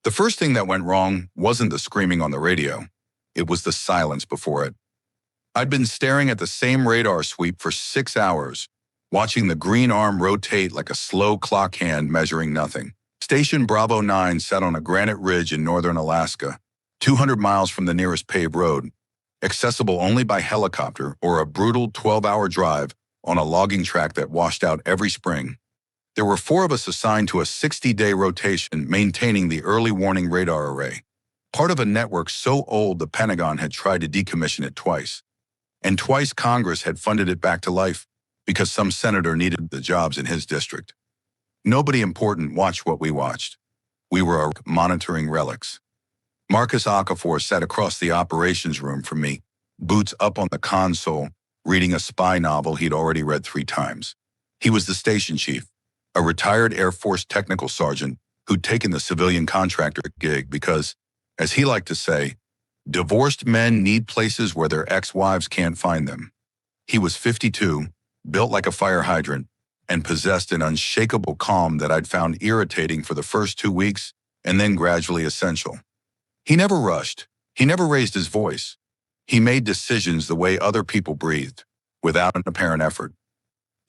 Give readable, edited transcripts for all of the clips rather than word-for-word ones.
The first thing that went wrong wasn't the screaming on the radio. It was the silence before it. I'd been staring at the same radar sweep for 6 hours, watching the green arm rotate like a slow clock hand measuring nothing. Station Bravo 9 sat on a granite ridge in northern Alaska, 200 miles from the nearest paved road, accessible only by helicopter or a brutal 12-hour drive on a logging track that washed out every spring. There were 4 of us assigned to a 60-day rotation maintaining the early warning radar array, part of a network so old the Pentagon had tried to decommission it twice. And twice Congress had funded it back to life because some senator needed the jobs in his district. Nobody important watched what we watched. We were our monitoring relics. Marcus Okafor sat across the operations room from me, boots up on the console, reading a spy novel he'd already read 3 times. He was the station chief, a retired Air Force technical sergeant who'd taken the civilian contractor gig because, as he liked to say, divorced men need places where their ex-wives can't find them. He was 52, built like a fire hydrant, and possessed an unshakable calm that I'd found irritating for the first 2 weeks and then gradually essential. He never rushed. He never raised his voice. He made decisions the way other people breathed, without an apparent effort.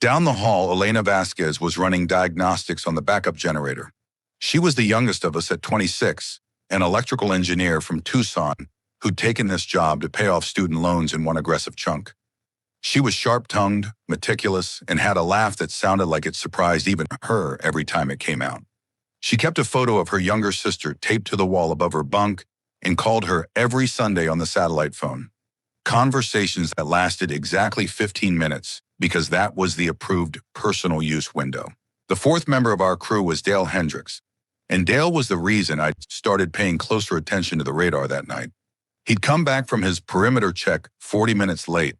Down the hall, Elena Vasquez was running diagnostics on the backup generator. She was the youngest of us at 26, an electrical engineer from Tucson who'd taken this job to pay off student loans in one aggressive chunk. She was sharp-tongued, meticulous, and had a laugh that sounded like it surprised even her every time it came out. She kept a photo of her younger sister taped to the wall above her bunk and called her every Sunday on the satellite phone. Conversations that lasted exactly 15 minutes because that was the approved personal use window. The 4th member of our crew was Dale Hendricks, and Dale was the reason I started paying closer attention to the radar that night. He'd come back from his perimeter check 40 minutes late,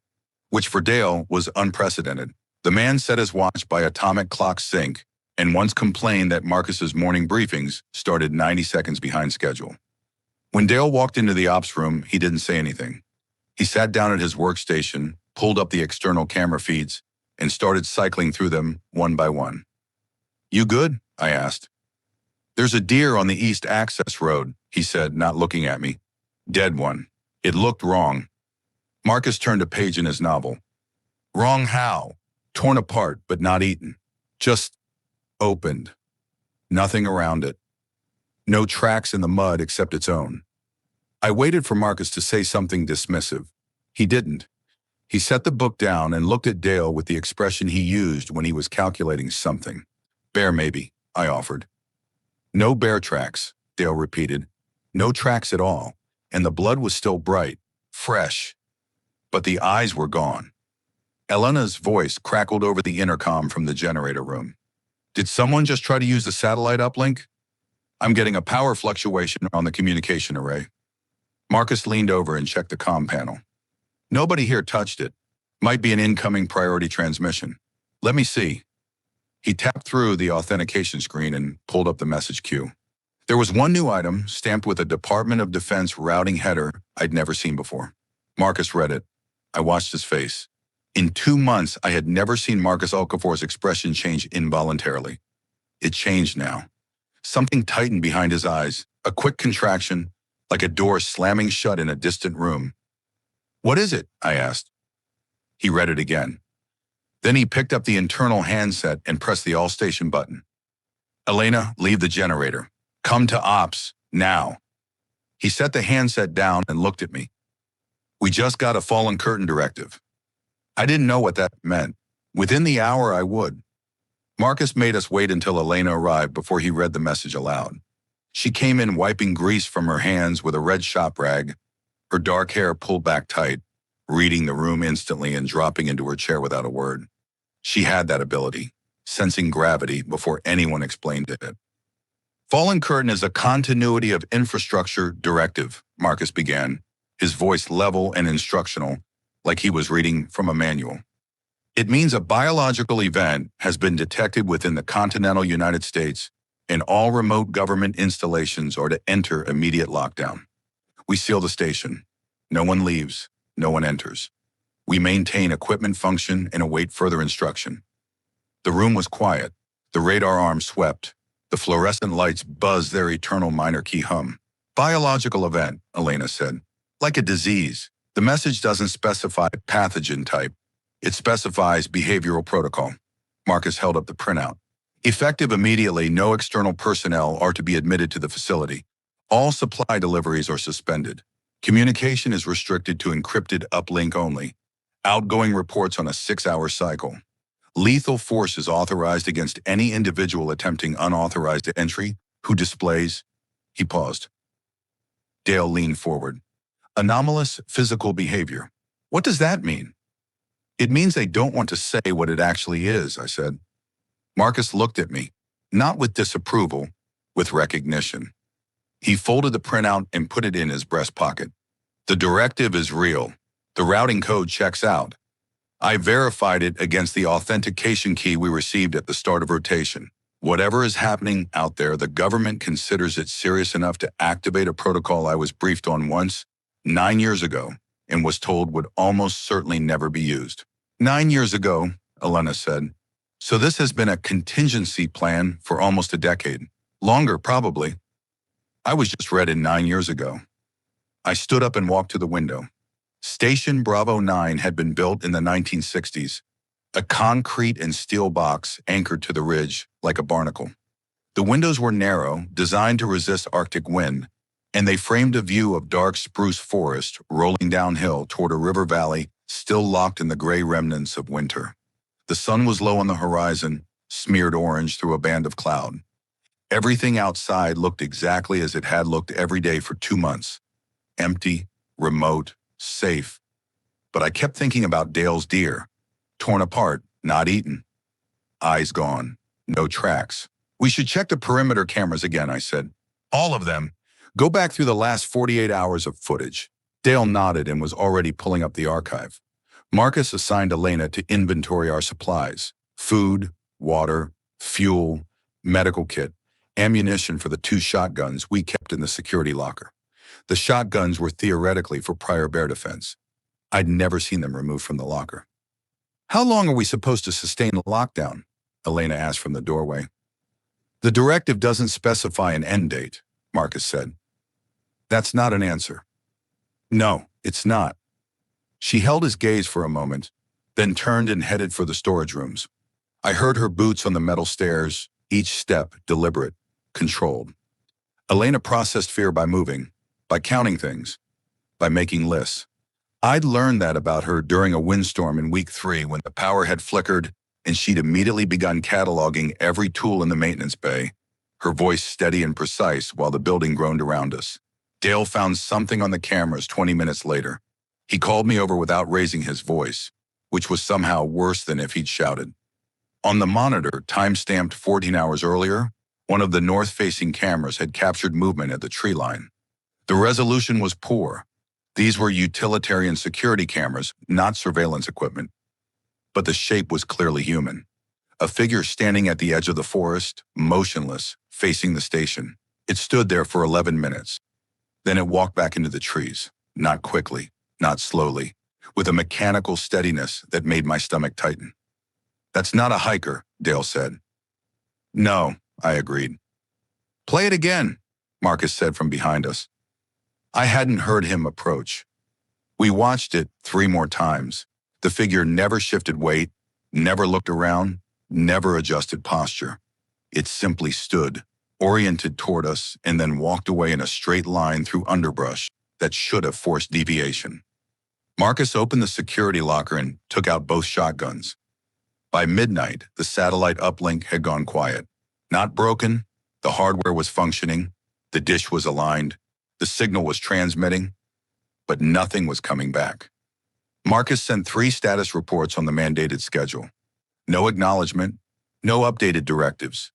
which for Dale was unprecedented. The man set his watch by atomic clock sync and once complained that Marcus's morning briefings started 90 seconds behind schedule. When Dale walked into the ops room, he didn't say anything. He sat down at his workstation, pulled up the external camera feeds, and started cycling through them one by one. "You good?" I asked. "There's a deer on the east access road," he said, not looking at me. "Dead one. It looked wrong." Marcus turned a page in his novel. "Wrong how? Torn apart, but not eaten. Just opened. Nothing around it. No tracks in the mud except its own." I waited for Marcus to say something dismissive. He didn't. He set the book down and looked at Dale with the expression he used when he was calculating something. "Bear maybe," I offered. "No bear tracks," Dale repeated. "No tracks at all, and the blood was still bright, fresh. But the eyes were gone." Elena's voice crackled over the intercom from the generator room. "Did someone just try to use the satellite uplink? I'm getting a power fluctuation on the communication array." Marcus leaned over and checked the comm panel. "Nobody here touched it. Might be an incoming priority transmission. Let me see." He tapped through the authentication screen and pulled up the message queue. There was one new item stamped with a Department of Defense routing header I'd never seen before. Marcus read it. I watched his face. In 2 months, I had never seen Marcus Okafor's expression change involuntarily. It changed now. Something tightened behind his eyes, a quick contraction, like a door slamming shut in a distant room. "What is it?" I asked. He read it again. Then he picked up the internal handset and pressed the all-station button. "Elena, leave the generator. Come to ops, now." He set the handset down and looked at me. "We just got a fallen curtain directive." I didn't know what that meant. Within the hour, I would. Marcus made us wait until Elena arrived before he read the message aloud. She came in wiping grease from her hands with a red shop rag, her dark hair pulled back tight, reading the room instantly and dropping into her chair without a word. She had that ability, sensing gravity before anyone explained it. "Fallen curtain is a continuity of infrastructure directive," Marcus began, his voice level and instructional, like he was reading from a manual. "It means a biological event has been detected within the continental United States, and all remote government installations are to enter immediate lockdown. We seal the station. No one leaves, no one enters. We maintain equipment function and await further instruction." The room was quiet. The radar arm swept, The fluorescent lights buzzed their eternal minor key hum. Biological event, Elena said. Like a disease. The message doesn't specify pathogen type. It specifies behavioral protocol. Marcus held up the printout. Effective immediately, no external personnel are to be admitted to the facility. All supply deliveries are suspended. Communication is restricted to encrypted uplink only. Outgoing reports on a 6-hour cycle. Lethal force is authorized against any individual attempting unauthorized entry who displays. He paused. Dale leaned forward. Anomalous physical behavior. What does that mean? It means they don't want to say what it actually is, I said. Marcus looked at me, not with disapproval, with recognition. He folded the printout and put it in his breast pocket. The directive is real. The routing code checks out. I verified it against the authentication key we received at the start of rotation. Whatever is happening out there, the government considers it serious enough to activate a protocol I was briefed on once, 9 years ago, and was told would almost certainly never be used. 9 years ago, Elena said. So this has been a contingency plan for almost a decade. Longer, probably. I was just read in 9 years ago. I stood up and walked to the window. Station Bravo 9 had been built in the 1960s, a concrete and steel box anchored to the ridge like a barnacle. The windows were narrow, designed to resist Arctic wind, and they framed a view of dark spruce forest rolling downhill toward a river valley still locked in the gray remnants of winter. The sun was low on the horizon, smeared orange through a band of cloud. Everything outside looked exactly as it had looked every day for 2 months. Empty, remote, safe. But I kept thinking about Dale's deer. Torn apart, not eaten. Eyes gone, no tracks. We should check the perimeter cameras again, I said. All of them. Go back through the last 48 hours of footage. Dale nodded and was already pulling up the archive. Marcus assigned Elena to inventory our supplies. Food, water, fuel, medical kit, ammunition for the 2 shotguns we kept in the security locker. The shotguns were theoretically for prior bear defense. I'd never seen them removed from the locker. How long are we supposed to sustain a lockdown? Elena asked from the doorway. The directive doesn't specify an end date, Marcus said. That's not an answer. No, it's not. She held his gaze for a moment, then turned and headed for the storage rooms. I heard her boots on the metal stairs, each step deliberate, controlled. Elena processed fear by moving, by counting things, by making lists. I'd learned that about her during a windstorm in week 3 when the power had flickered and she'd immediately begun cataloging every tool in the maintenance bay, her voice steady and precise while the building groaned around us. Dale found something on the cameras 20 minutes later. He called me over without raising his voice, which was somehow worse than if he'd shouted. On the monitor, time-stamped 14 hours earlier, one of the north-facing cameras had captured movement at the tree line. The resolution was poor. These were utilitarian security cameras, not surveillance equipment. But the shape was clearly human. A figure standing at the edge of the forest, motionless, facing the station. It stood there for 11 minutes. Then it walked back into the trees, not quickly, not slowly, with a mechanical steadiness that made my stomach tighten. That's not a hiker, Dale said. No, I agreed. Play it again, Marcus said from behind us. I hadn't heard him approach. We watched it 3 more times. The figure never shifted weight, never looked around, never adjusted posture. It simply stood, oriented toward us, and then walked away in a straight line through underbrush that should have forced deviation. Marcus opened the security locker and took out both shotguns. By midnight, the satellite uplink had gone quiet. Not broken, the hardware was functioning, the dish was aligned, the signal was transmitting, but nothing was coming back. Marcus sent 3 status reports on the mandated schedule. No acknowledgement, no updated directives.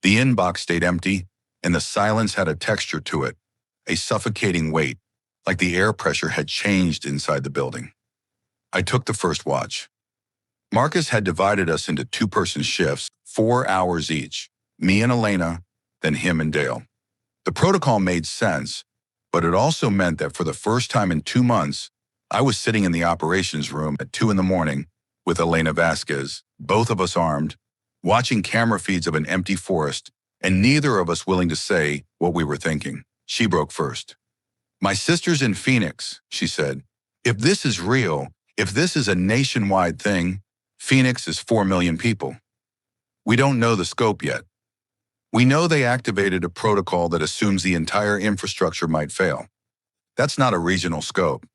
The inbox stayed empty, and the silence had a texture to it, a suffocating weight, like the air pressure had changed inside the building. I took the first watch. Marcus had divided us into 2-person shifts, 4 hours each, me and Elena, then him and Dale. The protocol made sense, but it also meant that for the first time in 2 months, I was sitting in the operations room at 2 a.m. with Elena Vasquez, both of us armed, watching camera feeds of an empty forest and neither of us willing to say what we were thinking. She broke first. "My sister's in Phoenix," she said. "If this is real, if this is a nationwide thing, Phoenix is 4 million people. We don't know the scope yet. We know they activated a protocol that assumes the entire infrastructure might fail. That's not a regional scope."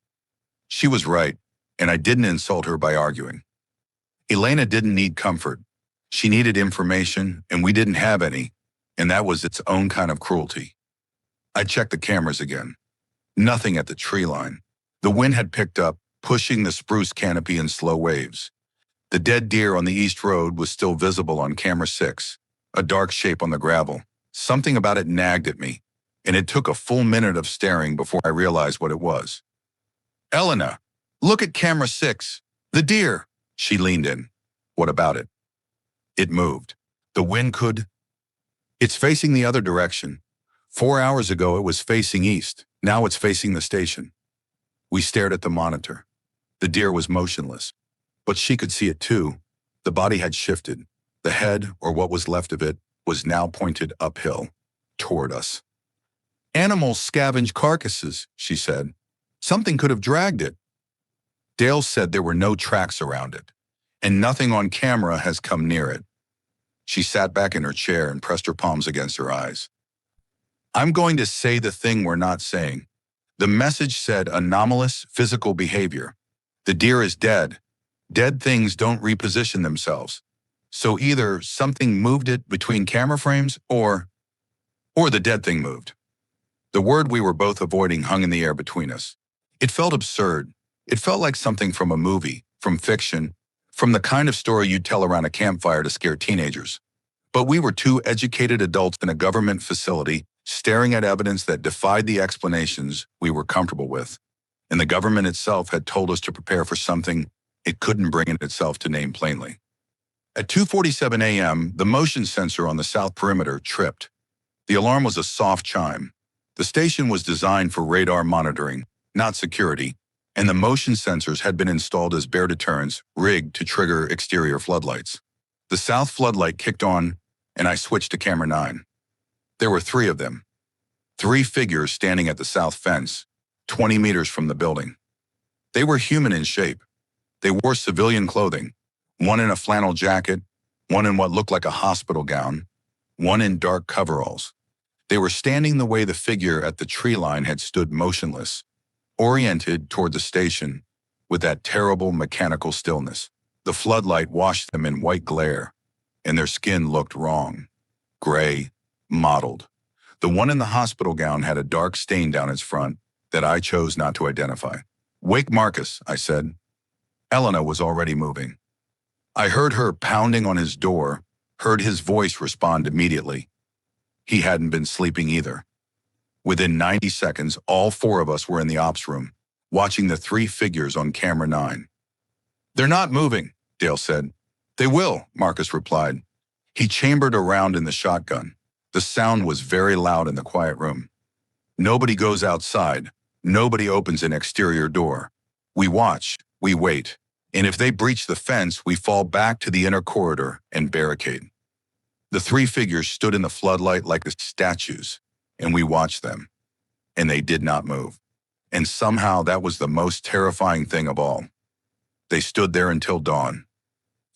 She was right, and I didn't insult her by arguing. Elena didn't need comfort. She needed information, and we didn't have any, and that was its own kind of cruelty. I checked the cameras again. Nothing at the tree line. The wind had picked up, pushing the spruce canopy in slow waves. The dead deer on the east road was still visible on camera 6, a dark shape on the gravel. Something about it nagged at me, and it took a full minute of staring before I realized what it was. "Elena, look at camera 6. The deer." She leaned in. "What about it?" "It moved. The wind could." "It's facing the other direction. 4 hours ago it was facing east. Now it's facing the station." We stared at the monitor. The deer was motionless, but she could see it too. The body had shifted. The head, or what was left of it, was now pointed uphill, toward us. "Animals scavenge carcasses," she said. "Something could have dragged it." Dale said there were no tracks around it, and nothing on camera has come near it. She sat back in her chair and pressed her palms against her eyes. "I'm going to say the thing we're not saying. The message said anomalous physical behavior. The deer is dead. Dead things don't reposition themselves. So either something moved it between camera frames or the dead thing moved." The word we were both avoiding hung in the air between us. It felt absurd. It felt like something from a movie, from fiction, from the kind of story you'd tell around a campfire to scare teenagers. But we were two educated adults in a government facility staring at evidence that defied the explanations we were comfortable with. And the government itself had told us to prepare for something it couldn't bring in itself to name plainly. At 2:47 a.m., the motion sensor on the south perimeter tripped. The alarm was a soft chime. The station was designed for radar monitoring, not security, and the motion sensors had been installed as bear deterrents, rigged to trigger exterior floodlights. The south floodlight kicked on, and I switched to camera 9. There were 3 of them. 3 figures standing at the south fence, 20 meters from the building. They were human in shape. They wore civilian clothing, one in a flannel jacket, one in what looked like a hospital gown, one in dark coveralls. They were standing the way the figure at the tree line had stood, motionless, oriented toward the station, with that terrible mechanical stillness. The floodlight washed them in white glare, and their skin looked wrong, gray, mottled. The one in the hospital gown had a dark stain down its front that I chose not to identify. "Wake Marcus," I said. Elena was already moving. I heard her pounding on his door, heard his voice respond immediately. He hadn't been sleeping either. Within 90 seconds, all 4 of us were in the ops room, watching the 3 figures on camera 9. "They're not moving," Dale said. "They will," Marcus replied. He chambered around in the shotgun. The sound was very loud in the quiet room. Nobody goes outside. Nobody opens an exterior door. We watch, we wait, and if they breach the fence, we fall back to the inner corridor and barricade. The 3 figures stood in the floodlight like statues, and we watched them, and they did not move. And somehow that was the most terrifying thing of all. They stood there until dawn.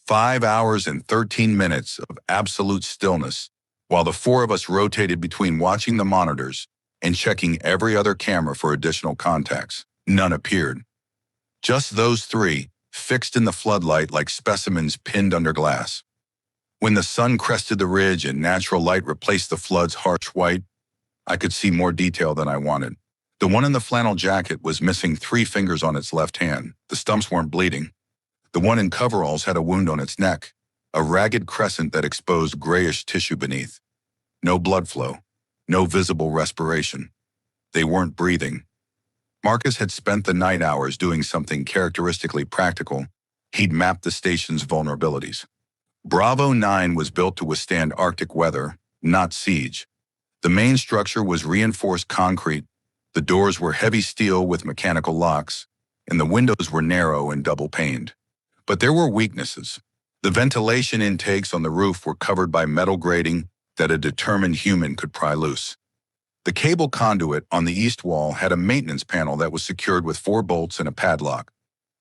5 hours and 13 minutes of absolute stillness, while the 4 of us rotated between watching the monitors and checking every other camera for additional contacts. None appeared. Just those 3, fixed in the floodlight like specimens pinned under glass. When the sun crested the ridge and natural light replaced the flood's harsh white, I could see more detail than I wanted. The one in the flannel jacket was missing 3 fingers on its left hand. The stumps weren't bleeding. The one in coveralls had a wound on its neck, a ragged crescent that exposed grayish tissue beneath. No blood flow, no visible respiration. They weren't breathing. Marcus had spent the night hours doing something characteristically practical. He'd mapped the station's vulnerabilities. Bravo 9 was built to withstand Arctic weather, not siege. The main structure was reinforced concrete, the doors were heavy steel with mechanical locks, and the windows were narrow and double-paned. But there were weaknesses. The ventilation intakes on the roof were covered by metal grating, that a determined human could pry loose. The cable conduit on the east wall had a maintenance panel that was secured with 4 bolts and a padlock.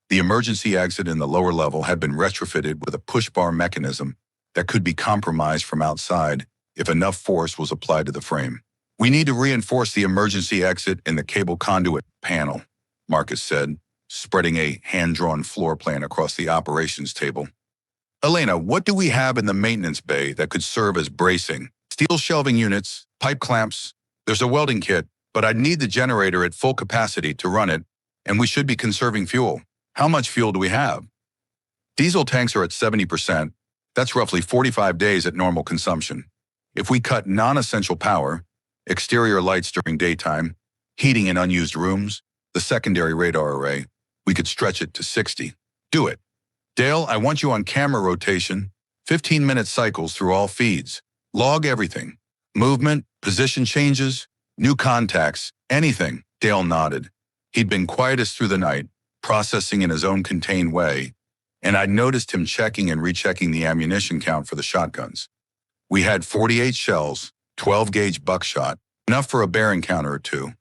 The emergency exit in the lower level had been retrofitted with a push-bar mechanism that could be compromised from outside if enough force was applied to the frame. "We need to reinforce the emergency exit in the cable conduit panel," Marcus said, spreading a hand-drawn floor plan across the operations table. "Elena, what do we have in the maintenance bay that could serve as bracing? Steel shelving units, pipe clamps. There's a welding kit, but I'd need the generator at full capacity to run it, and we should be conserving fuel. How much fuel do we have?" "Diesel tanks are at 70%. That's roughly 45 days at normal consumption. If we cut non-essential power, exterior lights during daytime, heating in unused rooms, the secondary radar array, we could stretch it to 60. Do it. Dale, I want you on camera rotation, 15-minute cycles through all feeds. Log everything. Movement, position changes, new contacts, anything." Dale nodded. He'd been quietest through the night, processing in his own contained way, and I'd noticed him checking and rechecking the ammunition count for the shotguns. We had 48 shells, 12-gauge buckshot, enough for a bear encounter or two.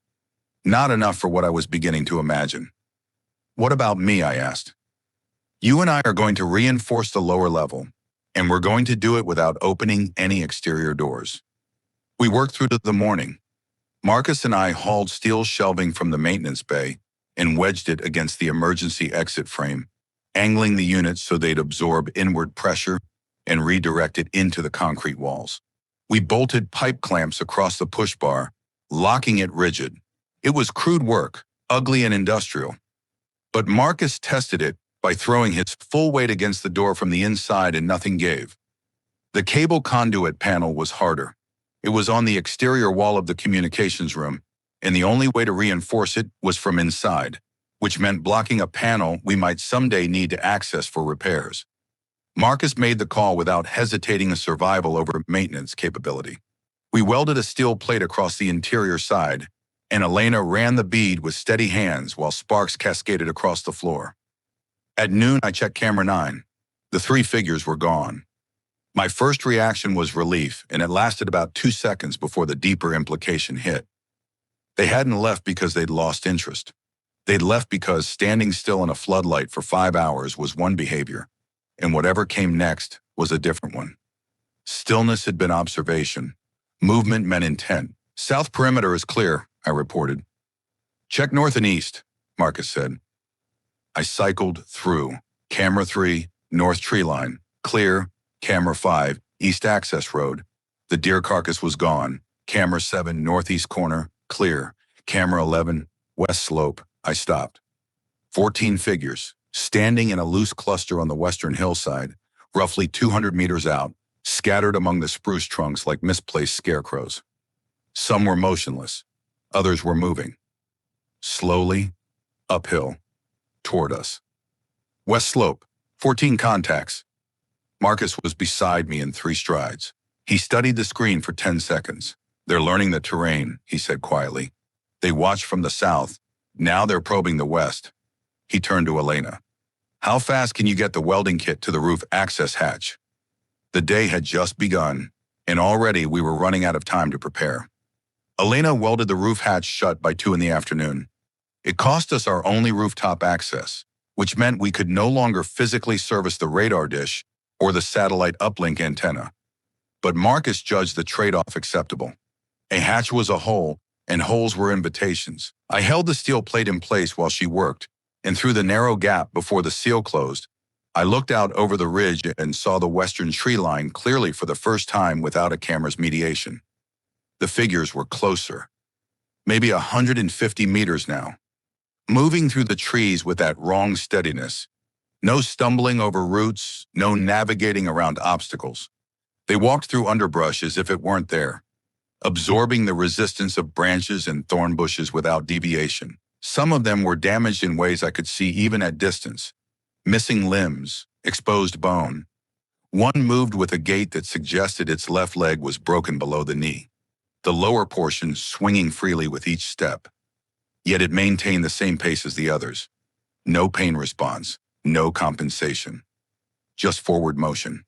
Not enough for what I was beginning to imagine. "What about me?" I asked. "You and I are going to reinforce the lower level, and we're going to do it without opening any exterior doors." We worked through to the morning. Marcus and I hauled steel shelving from the maintenance bay and wedged it against the emergency exit frame, angling the units so they'd absorb inward pressure and redirect it into the concrete walls. We bolted pipe clamps across the push bar, locking it rigid. It was crude work, ugly and industrial. But Marcus tested it by throwing his full weight against the door from the inside and nothing gave. The cable conduit panel was harder. It was on the exterior wall of the communications room, and the only way to reinforce it was from inside, which meant blocking a panel we might someday need to access for repairs. Marcus made the call without hesitating a survival over maintenance capability. We welded a steel plate across the interior side, and Elena ran the bead with steady hands while sparks cascaded across the floor. At noon, I checked camera 9. The 3 figures were gone. My first reaction was relief, and it lasted about 2 seconds before the deeper implication hit. They hadn't left because they'd lost interest. They'd left because standing still in a floodlight for 5 hours was one behavior, and whatever came next was a different one. Stillness had been observation. Movement meant intent. "South perimeter is clear," I reported. "Check north and east," Marcus said. I cycled through. Camera 3, north tree line, clear. Camera 5, east access road. The deer carcass was gone. Camera 7, northeast corner, clear. Camera 11, west slope. I stopped. 14 figures, standing in a loose cluster on the western hillside, roughly 200 meters out, scattered among the spruce trunks like misplaced scarecrows. Some were motionless. Others were moving. Slowly, uphill, toward us. West slope, 14 contacts. Marcus was beside me in 3 strides. He studied the screen for 10 seconds. "They're learning the terrain," he said quietly. "They watched from the south. Now they're probing the west." He turned to Elena. "How fast can you get the welding kit to the roof access hatch?" The day had just begun, and already we were running out of time to prepare. Elena welded the roof hatch shut by 2 in the afternoon. It cost us our only rooftop access, which meant we could no longer physically service the radar dish or the satellite uplink antenna. But Marcus judged the trade-off acceptable. A hatch was a hole, and holes were invitations. I held the steel plate in place while she worked, and through the narrow gap before the seal closed, I looked out over the ridge and saw the western tree line clearly for the first time without a camera's mediation. The figures were closer, maybe 150 meters now, moving through the trees with that wrong steadiness. No stumbling over roots, no navigating around obstacles. They walked through underbrush as if it weren't there, absorbing the resistance of branches and thorn bushes without deviation. Some of them were damaged in ways I could see even at distance. Missing limbs, exposed bone. One moved with a gait that suggested its left leg was broken below the knee, the lower portion swinging freely with each step. Yet it maintained the same pace as the others. No pain response, no compensation. Just forward motion.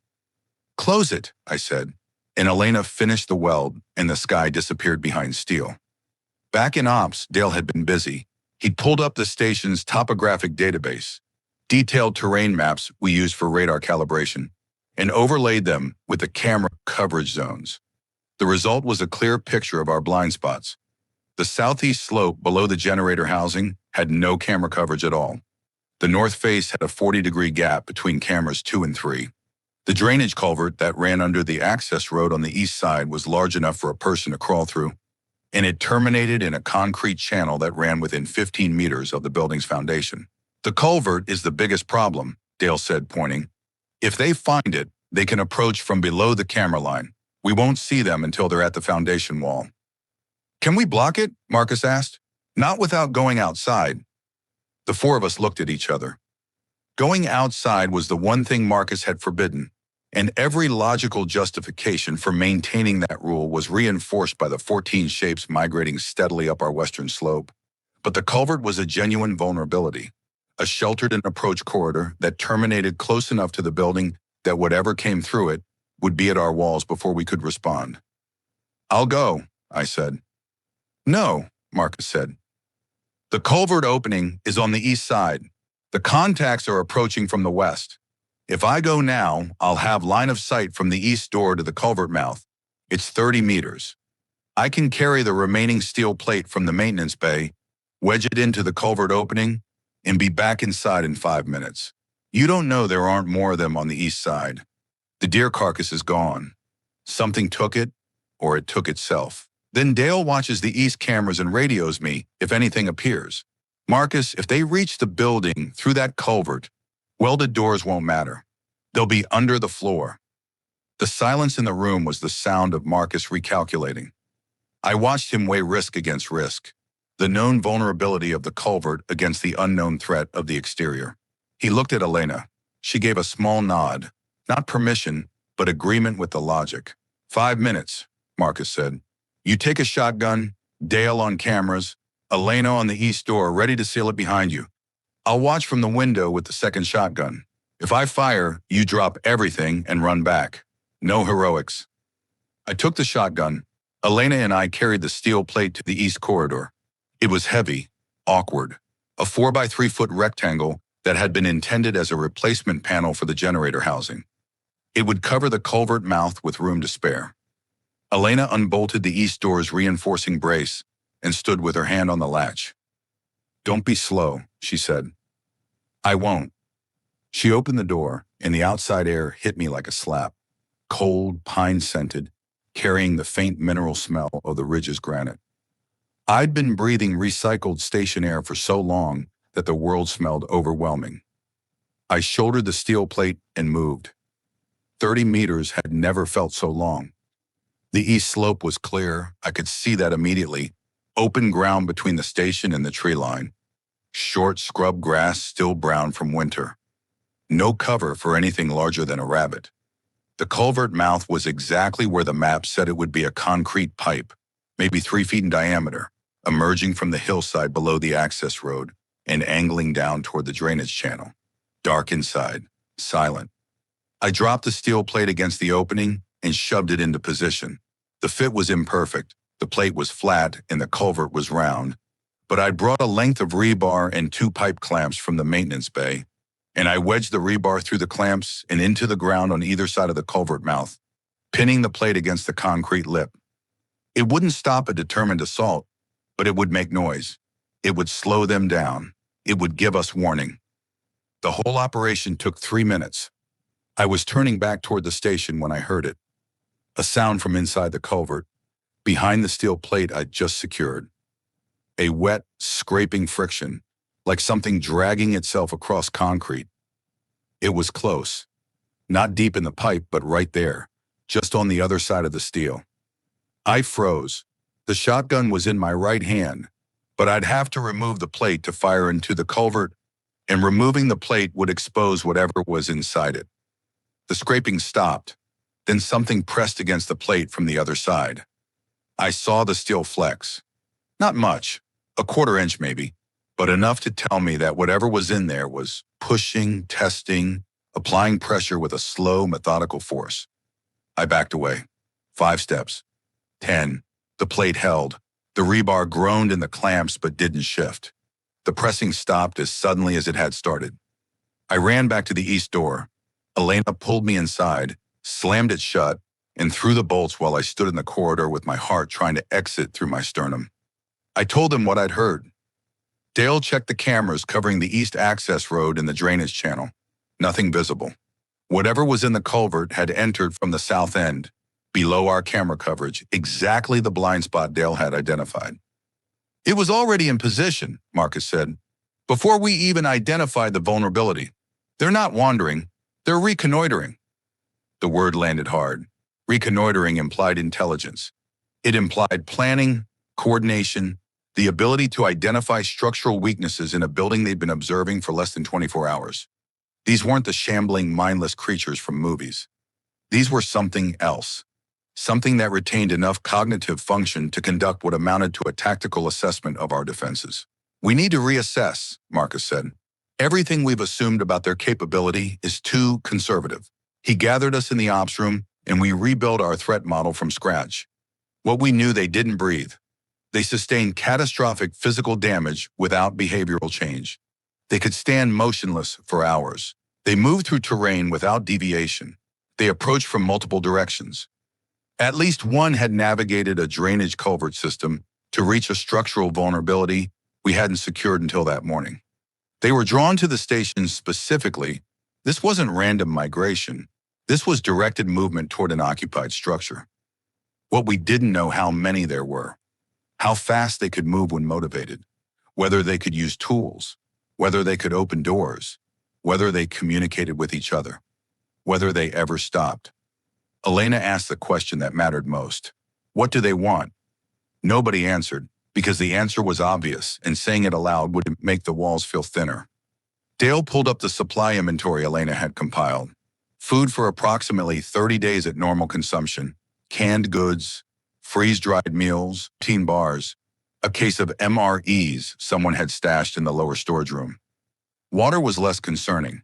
"Close it," I said, and Elena finished the weld, and the sky disappeared behind steel. Back in ops, Dale had been busy. He'd pulled up the station's topographic database, detailed terrain maps we used for radar calibration, and overlaid them with the camera coverage zones. The result was a clear picture of our blind spots. The southeast slope below the generator housing had no camera coverage at all. The north face had a 40-degree gap between cameras 2 and 3. The drainage culvert that ran under the access road on the east side was large enough for a person to crawl through, and it terminated in a concrete channel that ran within 15 meters of the building's foundation. The culvert is the biggest problem, Dale said, pointing. If they find it, they can approach from below the camera line. We won't see them until they're at the foundation wall. Can we block it? Marcus asked. Not without going outside. The four of us looked at each other. Going outside was the one thing Marcus had forbidden, and every logical justification for maintaining that rule was reinforced by the 14 shapes migrating steadily up our western slope. But the culvert was a genuine vulnerability, a sheltered and approach corridor that terminated close enough to the building that whatever came through it would be at our walls before we could respond. I'll go, I said. No, Marcus said. The culvert opening is on the east side. The contacts are approaching from the west. If I go now, I'll have line of sight from the east door to the culvert mouth. It's 30 meters. I can carry the remaining steel plate from the maintenance bay, wedge it into the culvert opening, and be back inside in 5 minutes. You don't know there aren't more of them on the east side. The deer carcass is gone. Something took it, or it took itself. Then Dale watches the east cameras and radios me if anything appears. Marcus, if they reach the building through that culvert, welded doors won't matter. They'll be under the floor. The silence in the room was the sound of Marcus recalculating. I watched him weigh risk against risk, the known vulnerability of the culvert against the unknown threat of the exterior. He looked at Elena. She gave a small nod, not permission, but agreement with the logic. 5 minutes, Marcus said. You take a shotgun, Dale on cameras, Elena on the east door ready to seal it behind you. I'll watch from the window with the second shotgun. If I fire, you drop everything and run back. No heroics. I took the shotgun. Elena and I carried the steel plate to the east corridor. It was heavy, awkward, a 4 by 3 foot rectangle that had been intended as a replacement panel for the generator housing. It would cover the culvert mouth with room to spare. Elena unbolted the east door's reinforcing brace and stood with her hand on the latch. Don't be slow, she said. I won't. She opened the door, and the outside air hit me like a slap, cold, pine-scented, carrying the faint mineral smell of the ridge's granite. I'd been breathing recycled station air for so long that the world smelled overwhelming. I shouldered the steel plate and moved. 30 meters had never felt so long. The east slope was clear. I could see that immediately. Open ground between the station and the tree line. Short scrub grass still brown from winter. No cover for anything larger than a rabbit. The culvert mouth was exactly where the map said it would be, a concrete pipe, maybe 3 feet in diameter, emerging from the hillside below the access road and angling down toward the drainage channel. Dark inside, silent. I dropped the steel plate against the opening and shoved it into position. The fit was imperfect. The plate was flat and the culvert was round, but I'd brought a length of rebar and 2 pipe clamps from the maintenance bay, and I wedged the rebar through the clamps and into the ground on either side of the culvert mouth, pinning the plate against the concrete lip. It wouldn't stop a determined assault, but it would make noise. It would slow them down. It would give us warning. The whole operation took 3 minutes. I was turning back toward the station when I heard it. A sound from inside the culvert, behind the steel plate I'd just secured. A wet, scraping friction, like something dragging itself across concrete. It was close. Not deep in the pipe, but right there, just on the other side of the steel. I froze. The shotgun was in my right hand, but I'd have to remove the plate to fire into the culvert, and removing the plate would expose whatever was inside it. The scraping stopped. Then something pressed against the plate from the other side. I saw the steel flex. Not much, a 1/4 inch maybe, but enough to tell me that whatever was in there was pushing, testing, applying pressure with a slow, methodical force. I backed away. 5 steps. 10. The plate held. The rebar groaned in the clamps but didn't shift. The pressing stopped as suddenly as it had started. I ran back to the east door. Elena pulled me inside, slammed it shut, and threw the bolts while I stood in the corridor with my heart trying to exit through my sternum. I told them what I'd heard. Dale checked the cameras covering the east access road and the drainage channel. Nothing visible. Whatever was in the culvert had entered from the south end, below our camera coverage, exactly the blind spot Dale had identified. It was already in position, Marcus said, before we even identified the vulnerability. They're not wandering, they're reconnoitering. The word landed hard. Reconnoitering implied intelligence. It implied planning, coordination, the ability to identify structural weaknesses in a building they'd been observing for less than 24 hours. These weren't the shambling, mindless creatures from movies. These were something else. Something that retained enough cognitive function to conduct what amounted to a tactical assessment of our defenses. We need to reassess, Marcus said. Everything we've assumed about their capability is too conservative. He gathered us in the ops room, and we rebuilt our threat model from scratch. What we knew, they didn't breathe. They sustained catastrophic physical damage without behavioral change. They could stand motionless for hours. They moved through terrain without deviation. They approached from multiple directions. At least one had navigated a drainage culvert system to reach a structural vulnerability we hadn't secured until that morning. They were drawn to the station specifically. This wasn't random migration. This was directed movement toward an occupied structure. What we didn't know, how many there were, how fast they could move when motivated, whether they could use tools, whether they could open doors, whether they communicated with each other, whether they ever stopped. Elena asked the question that mattered most. What do they want? Nobody answered, because the answer was obvious, and saying it aloud would make the walls feel thinner. Dale pulled up the supply inventory Elena had compiled. Food for approximately 30 days at normal consumption, canned goods, freeze-dried meals, teen bars, a case of MREs someone had stashed in the lower storage room. Water was less concerning.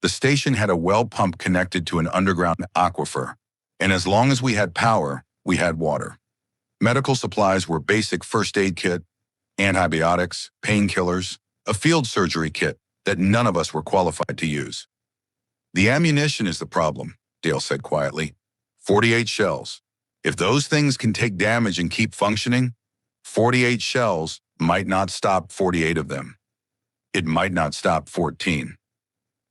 The station had a well pump connected to an underground aquifer, and as long as we had power, we had water. Medical supplies were basic first aid kit, antibiotics, painkillers, a field surgery kit that none of us were qualified to use. The ammunition is the problem, Dale said quietly. 48 shells. If those things can take damage and keep functioning, 48 shells might not stop 48 of them. It might not stop 14.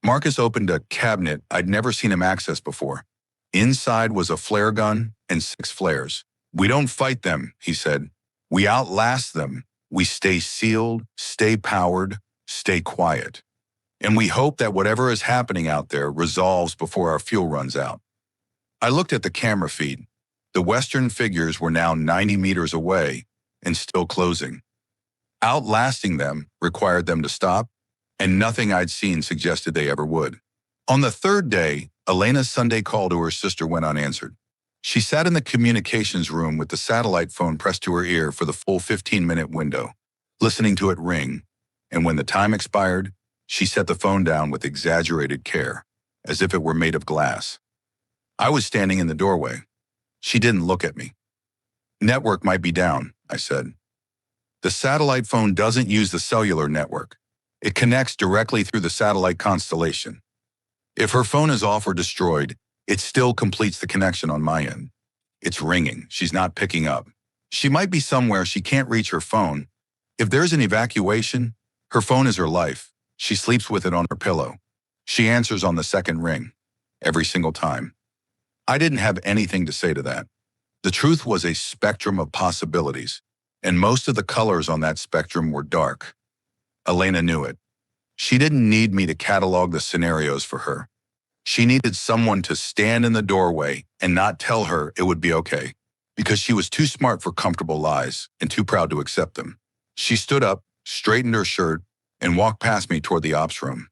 Marcus opened a cabinet I'd never seen him access before. Inside was a flare gun and 6 flares. We don't fight them, he said. We outlast them. We stay sealed, stay powered, stay quiet. And we hope that whatever is happening out there resolves before our fuel runs out. I looked at the camera feed. The Western figures were now 90 meters away and still closing. Outlasting them required them to stop, and nothing I'd seen suggested they ever would. On the 3rd day, Elena's Sunday call to her sister went unanswered. She sat in the communications room with the satellite phone pressed to her ear for the full 15-minute window, listening to it ring, and when the time expired, she set the phone down with exaggerated care, as if it were made of glass. I was standing in the doorway. She didn't look at me. Network might be down, I said. The satellite phone doesn't use the cellular network. It connects directly through the satellite constellation. If her phone is off or destroyed, it still completes the connection on my end. It's ringing. She's not picking up. She might be somewhere she can't reach her phone. If there's an evacuation, her phone is her life. She sleeps with it on her pillow. She answers on the 2nd ring, every single time. I didn't have anything to say to that. The truth was a spectrum of possibilities, and most of the colors on that spectrum were dark. Elena knew it. She didn't need me to catalog the scenarios for her. She needed someone to stand in the doorway and not tell her it would be okay, because she was too smart for comfortable lies and too proud to accept them. She stood up, straightened her shirt, and walked past me toward the ops room.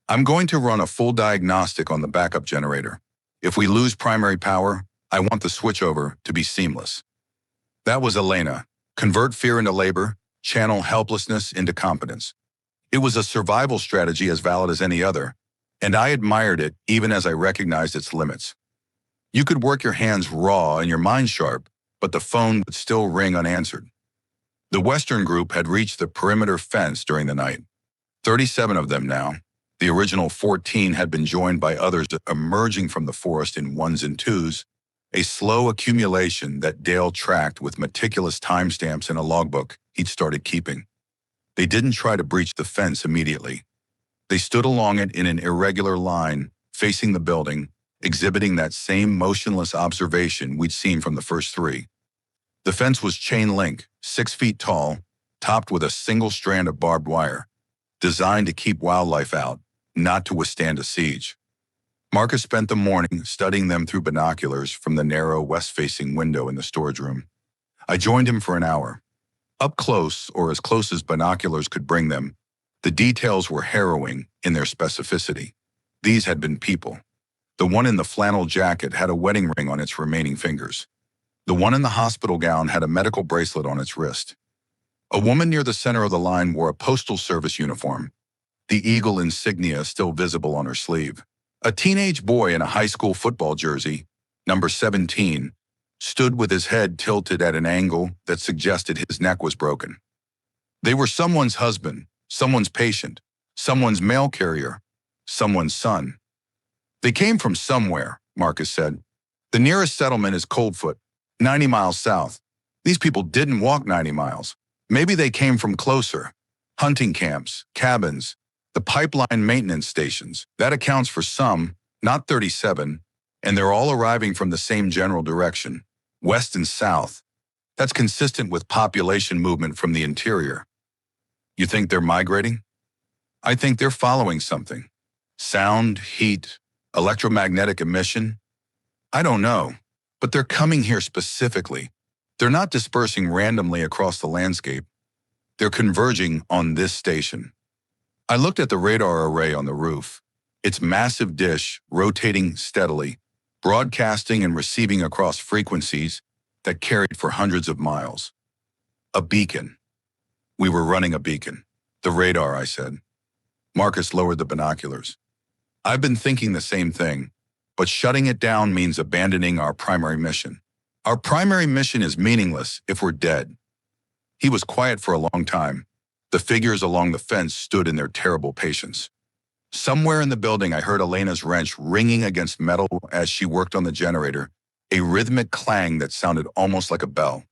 I'm going to run a full diagnostic on the backup generator. If we lose primary power, I want the switchover to be seamless. That was Elena. Convert fear into labor, channel helplessness into competence. It was a survival strategy as valid as any other, and I admired it even as I recognized its limits. You could work your hands raw and your mind sharp, but the phone would still ring unanswered. The Western group had reached the perimeter fence during the night. 37 of them now. The original 14 had been joined by others emerging from the forest in ones and twos, a slow accumulation that Dale tracked with meticulous timestamps in a logbook he'd started keeping. They didn't try to breach the fence immediately. They stood along it in an irregular line, facing the building, exhibiting that same motionless observation we'd seen from the first three. The fence was chain link, 6 feet tall, topped with a single strand of barbed wire, designed to keep wildlife out, not to withstand a siege. Marcus spent the morning studying them through binoculars from the narrow west-facing window in the storage room. I joined him for an hour. Up close, or as close as binoculars could bring them, the details were harrowing in their specificity. These had been people. The one in the flannel jacket had a wedding ring on its remaining fingers. The one in the hospital gown had a medical bracelet on its wrist. A woman near the center of the line wore a postal service uniform, the eagle insignia still visible on her sleeve. A teenage boy in a high school football jersey, number 17, stood with his head tilted at an angle that suggested his neck was broken. They were someone's husband, someone's patient, someone's mail carrier, someone's son. They came from somewhere, Marcus said. The nearest settlement is Coldfoot, 90 miles south. These people didn't walk 90 miles. Maybe they came from closer. Hunting camps, cabins, the pipeline maintenance stations. That accounts for some, not 37, and they're all arriving from the same general direction, west and south. That's consistent with population movement from the interior. You think they're migrating? I think they're following something. Sound, heat, electromagnetic emission? I don't know, but they're coming here specifically. They're not dispersing randomly across the landscape. They're converging on this station. I looked at the radar array on the roof, its massive dish rotating steadily, broadcasting and receiving across frequencies that carried for hundreds of miles. A beacon. We were running a beacon. The radar, I said. Marcus lowered the binoculars. I've been thinking the same thing, but shutting it down means abandoning our primary mission. Our primary mission is meaningless if we're dead. He was quiet for a long time. The figures along the fence stood in their terrible patience. Somewhere in the building, I heard Elena's wrench ringing against metal as she worked on the generator, a rhythmic clang that sounded almost like a bell.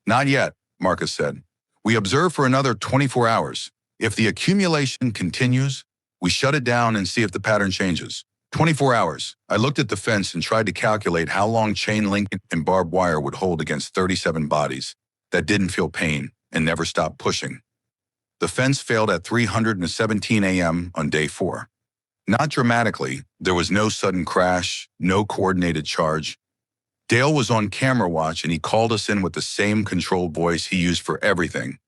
Not yet, Marcus said. We observe for another 24 hours. If the accumulation continues, we shut it down and see if the pattern changes. 24 hours. I looked at the fence and tried to calculate how long chain link and barbed wire would hold against 37 bodies that didn't feel pain and never stopped pushing. The fence failed at 3:17 a.m. on day 4. Not dramatically, there was no sudden crash, no coordinated charge. Dale was on camera watch and he called us in with the same controlled voice he used for everything.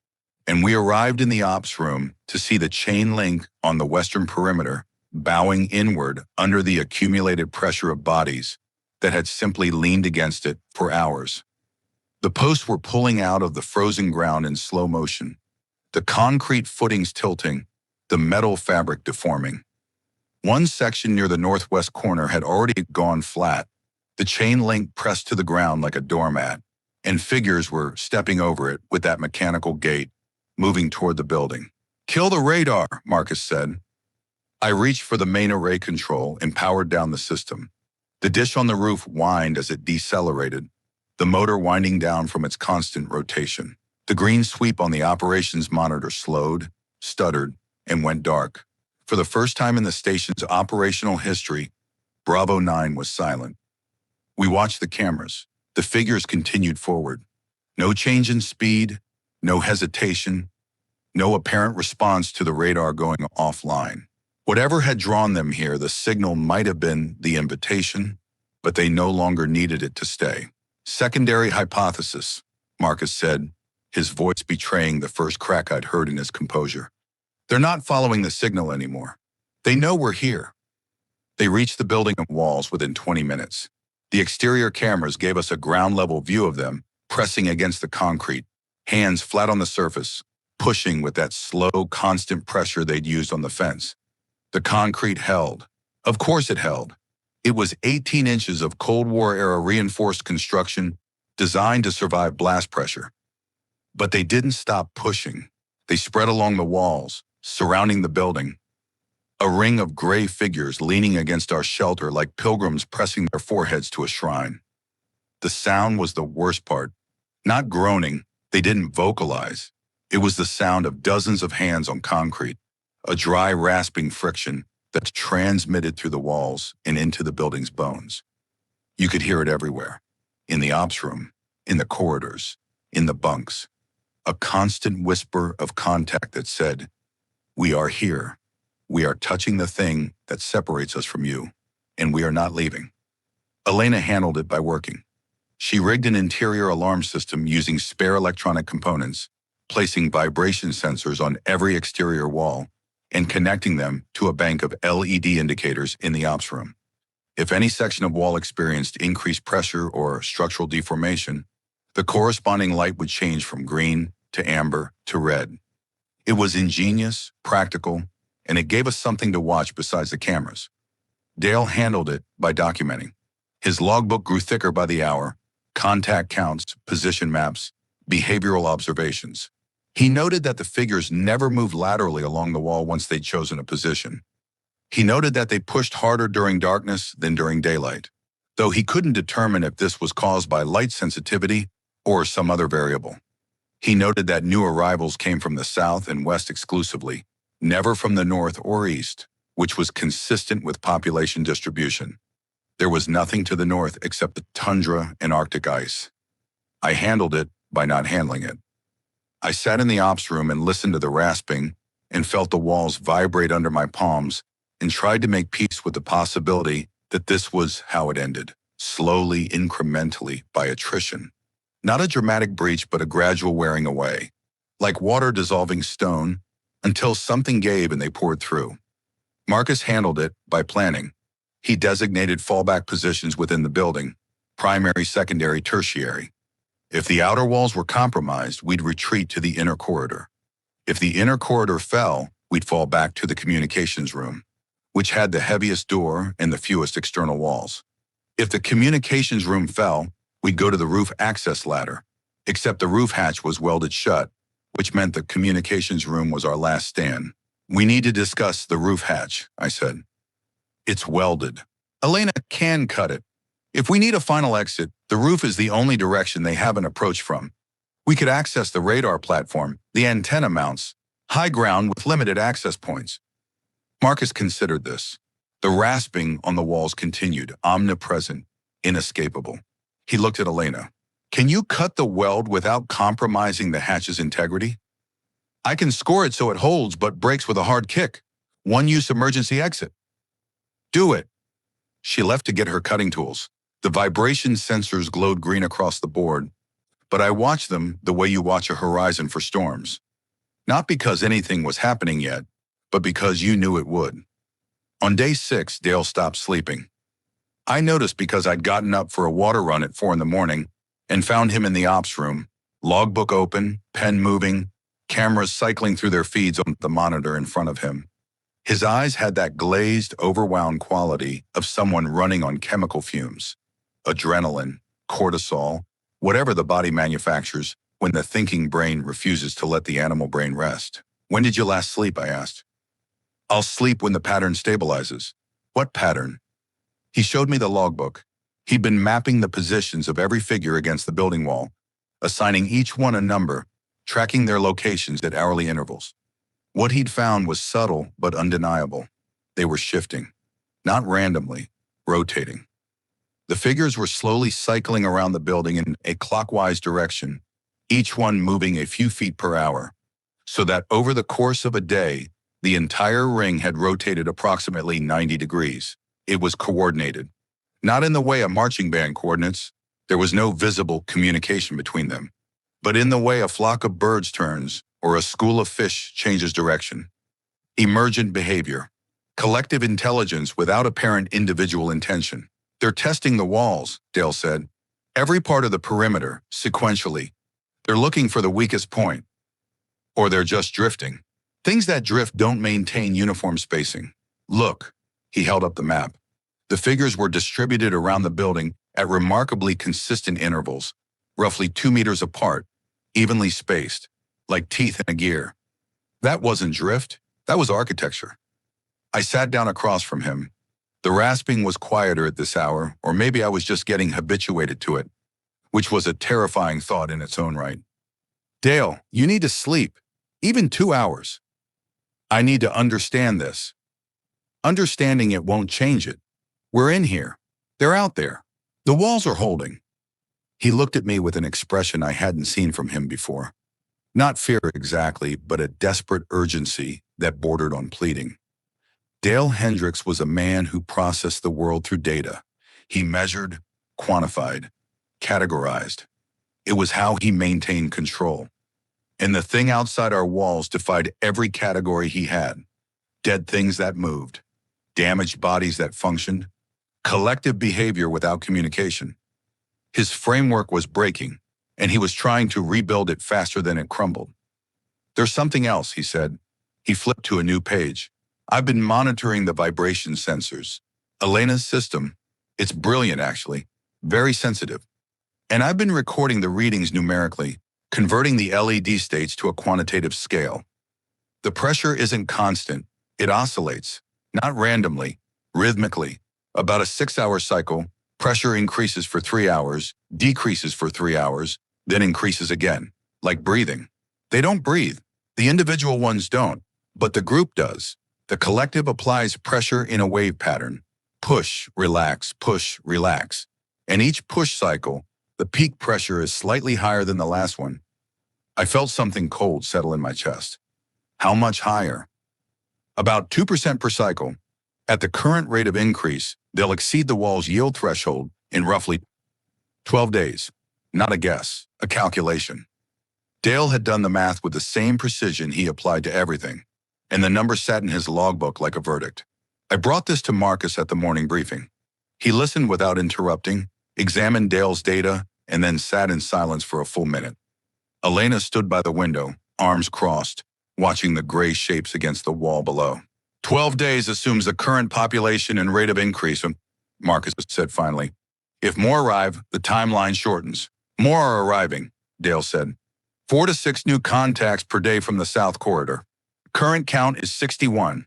And we arrived in the ops room to see the chain link on the western perimeter bowing inward under the accumulated pressure of bodies that had simply leaned against it for hours. The posts were pulling out of the frozen ground in slow motion, the concrete footings tilting, the metal fabric deforming. One section near the northwest corner had already gone flat, the chain link pressed to the ground like a doormat, and figures were stepping over it with that mechanical gait, moving toward the building. Kill the radar, Marcus said. I reached for the main array control and powered down the system. The dish on the roof whined as it decelerated, the motor winding down from its constant rotation. The green sweep on the operations monitor slowed, stuttered, and went dark. For the first time in the station's operational history, Bravo 9 was silent. We watched the cameras. The figures continued forward. No change in speed, no hesitation, no apparent response to the radar going offline. Whatever had drawn them here, the signal might have been the invitation, but they no longer needed it to stay. Secondary hypothesis, Marcus said, his voice betraying the first crack I'd heard in his composure. They're not following the signal anymore. They know we're here. They reached the building and walls within 20 minutes. The exterior cameras gave us a ground-level view of them, pressing against the concrete, hands flat on the surface, pushing with that slow, constant pressure they'd used on the fence. The concrete held. Of course it held. It was 18 inches of Cold War-era reinforced construction designed to survive blast pressure. But they didn't stop pushing. They spread along the walls, surrounding the building. A ring of gray figures leaning against our shelter like pilgrims pressing their foreheads to a shrine. The sound was the worst part. Not groaning, they didn't vocalize. It was the sound of dozens of hands on concrete, a dry, rasping friction that transmitted through the walls and into the building's bones. You could hear it everywhere. In the ops room, in the corridors, in the bunks. A constant whisper of contact that said, "We are here. We are touching the thing that separates us from you, and we are not leaving." Elena handled it by working. She rigged an interior alarm system using spare electronic components, placing vibration sensors on every exterior wall, and connecting them to a bank of LED indicators in the ops room. If any section of wall experienced increased pressure or structural deformation, the corresponding light would change from green to amber to red. It was ingenious, practical, and it gave us something to watch besides the cameras. Dale handled it by documenting. His logbook grew thicker by the hour, contact counts, position maps, behavioral observations. He noted that the figures never moved laterally along the wall once they'd chosen a position. He noted that they pushed harder during darkness than during daylight, though he couldn't determine if this was caused by light sensitivity or some other variable. He noted that new arrivals came from the south and west exclusively, never from the north or east, which was consistent with population distribution. There was nothing to the north except the tundra and Arctic ice. I handled it by not handling it. I sat in the ops room and listened to the rasping and felt the walls vibrate under my palms and tried to make peace with the possibility that this was how it ended, slowly, incrementally, by attrition. Not a dramatic breach, but a gradual wearing away, like water dissolving stone, until something gave and they poured through. Marcus handled it by planning. He designated fallback positions within the building, primary, secondary, tertiary. If the outer walls were compromised, we'd retreat to the inner corridor. If the inner corridor fell, we'd fall back to the communications room, which had the heaviest door and the fewest external walls. If the communications room fell, we'd go to the roof access ladder, except the roof hatch was welded shut, which meant the communications room was our last stand. "We need to discuss the roof hatch," I said. "It's welded. Elena can cut it. If we need a final exit, the roof is the only direction they have an approach from. We could access the radar platform, the antenna mounts, high ground with limited access points." Marcus considered this. The rasping on the walls continued, omnipresent, inescapable. He looked at Elena. "Can you cut the weld without compromising the hatch's integrity?" "I can score it so it holds but breaks with a hard kick. One-use emergency exit." "Do it." She left to get her cutting tools. The vibration sensors glowed green across the board, but I watched them the way you watch a horizon for storms. Not because anything was happening yet, but because you knew it would. On day 6, Dale stopped sleeping. I noticed because I'd gotten up for a water run at 4 in the morning and found him in the ops room, logbook open, pen moving, cameras cycling through their feeds on the monitor in front of him. His eyes had that glazed, overwhelmed quality of someone running on chemical fumes. Adrenaline, cortisol, whatever the body manufactures when the thinking brain refuses to let the animal brain rest. "When did you last sleep?" I asked. "I'll sleep when the pattern stabilizes." "What pattern?" He showed me the logbook. He'd been mapping the positions of every figure against the building wall, assigning each one a number, tracking their locations at hourly intervals. What he'd found was subtle but undeniable. They were shifting, not randomly, rotating. The figures were slowly cycling around the building in a clockwise direction, each one moving a few feet per hour, so that over the course of a day, the entire ring had rotated approximately 90 degrees. It was coordinated. Not in the way a marching band coordinates, there was no visible communication between them, but in the way a flock of birds turns or a school of fish changes direction. Emergent behavior, collective intelligence without apparent individual intention. "They're testing the walls," Dale said. "Every part of the perimeter, sequentially. They're looking for the weakest point. Or they're just drifting. Things that drift don't maintain uniform spacing. Look." He held up the map. The figures were distributed around the building at remarkably consistent intervals, roughly 2 meters apart, evenly spaced, like teeth in a gear. That wasn't drift, that was architecture. I sat down across from him. The rasping was quieter at this hour, or maybe I was just getting habituated to it, which was a terrifying thought in its own right. Dale, you need to sleep, even 2 hours. I need to understand this. Understanding it won't change it. We're in here. They're out there. The walls are holding. He looked at me with an expression I hadn't seen from him before. Not fear exactly, but a desperate urgency that bordered on pleading. Dale Hendricks was a man who processed the world through data. He measured, quantified, categorized. It was how he maintained control. And the thing outside our walls defied every category he had. Dead things that moved, damaged bodies that functioned, collective behavior without communication. His framework was breaking, and he was trying to rebuild it faster than it crumbled. There's something else, he said. He flipped to a new page. I've been monitoring the vibration sensors. Elena's system, it's brilliant actually, very sensitive. And I've been recording the readings numerically, converting the LED states to a quantitative scale. The pressure isn't constant, it oscillates, not randomly, rhythmically. About a 6-hour cycle, pressure increases for 3 hours, decreases for 3 hours, then increases again, like breathing. They don't breathe, the individual ones don't, but the group does. The collective applies pressure in a wave pattern. Push, relax, relax. And each push cycle, the peak pressure is slightly higher than the last one. I felt something cold settle in my chest. How much higher? About 2% per cycle. At the current rate of increase, they'll exceed the wall's yield threshold in roughly 12 days. Not a guess, a calculation. Dale had done the math with the same precision he applied to everything, and the number sat in his logbook like a verdict. I brought this to Marcus at the morning briefing. He listened without interrupting, examined Dale's data, and then sat in silence for a full minute. Elena stood by the window, arms crossed, watching the gray shapes against the wall below. 12 days assumes the current population and rate of increase, Marcus said finally. If more arrive, the timeline shortens. More are arriving, Dale said. 4 to 6 new contacts per day from the South Corridor. Current count is 61.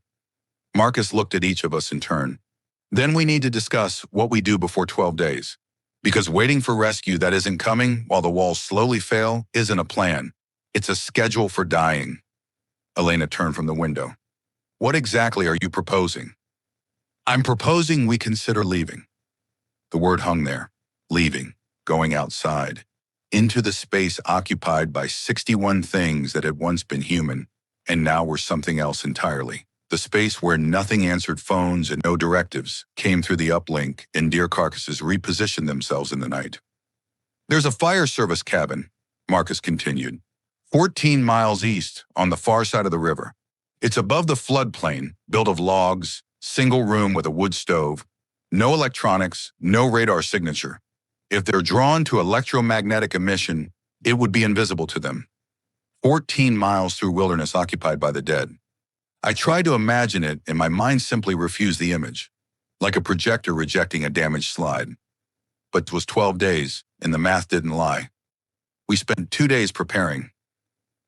Marcus looked at each of us in turn. Then we need to discuss what we do before 12 days. Because waiting for rescue that isn't coming while the walls slowly fail isn't a plan. It's a schedule for dying. Elena turned from the window. What exactly are you proposing? I'm proposing we consider leaving. The word hung there. Leaving. Going outside. Into the space occupied by 61 things that had once been human, and now were something else entirely. The space where nothing answered phones and no directives came through the uplink, and deer carcasses repositioned themselves in the night. There's a fire service cabin, Marcus continued, 14 miles east on the far side of the river. It's above the floodplain, built of logs, single room with a wood stove, no electronics, no radar signature. If they're drawn to electromagnetic emission, it would be invisible to them. 14 miles through wilderness occupied by the dead. I tried to imagine it, and my mind simply refused the image, like a projector rejecting a damaged slide. But it was 12 days, and the math didn't lie. We spent 2 days preparing.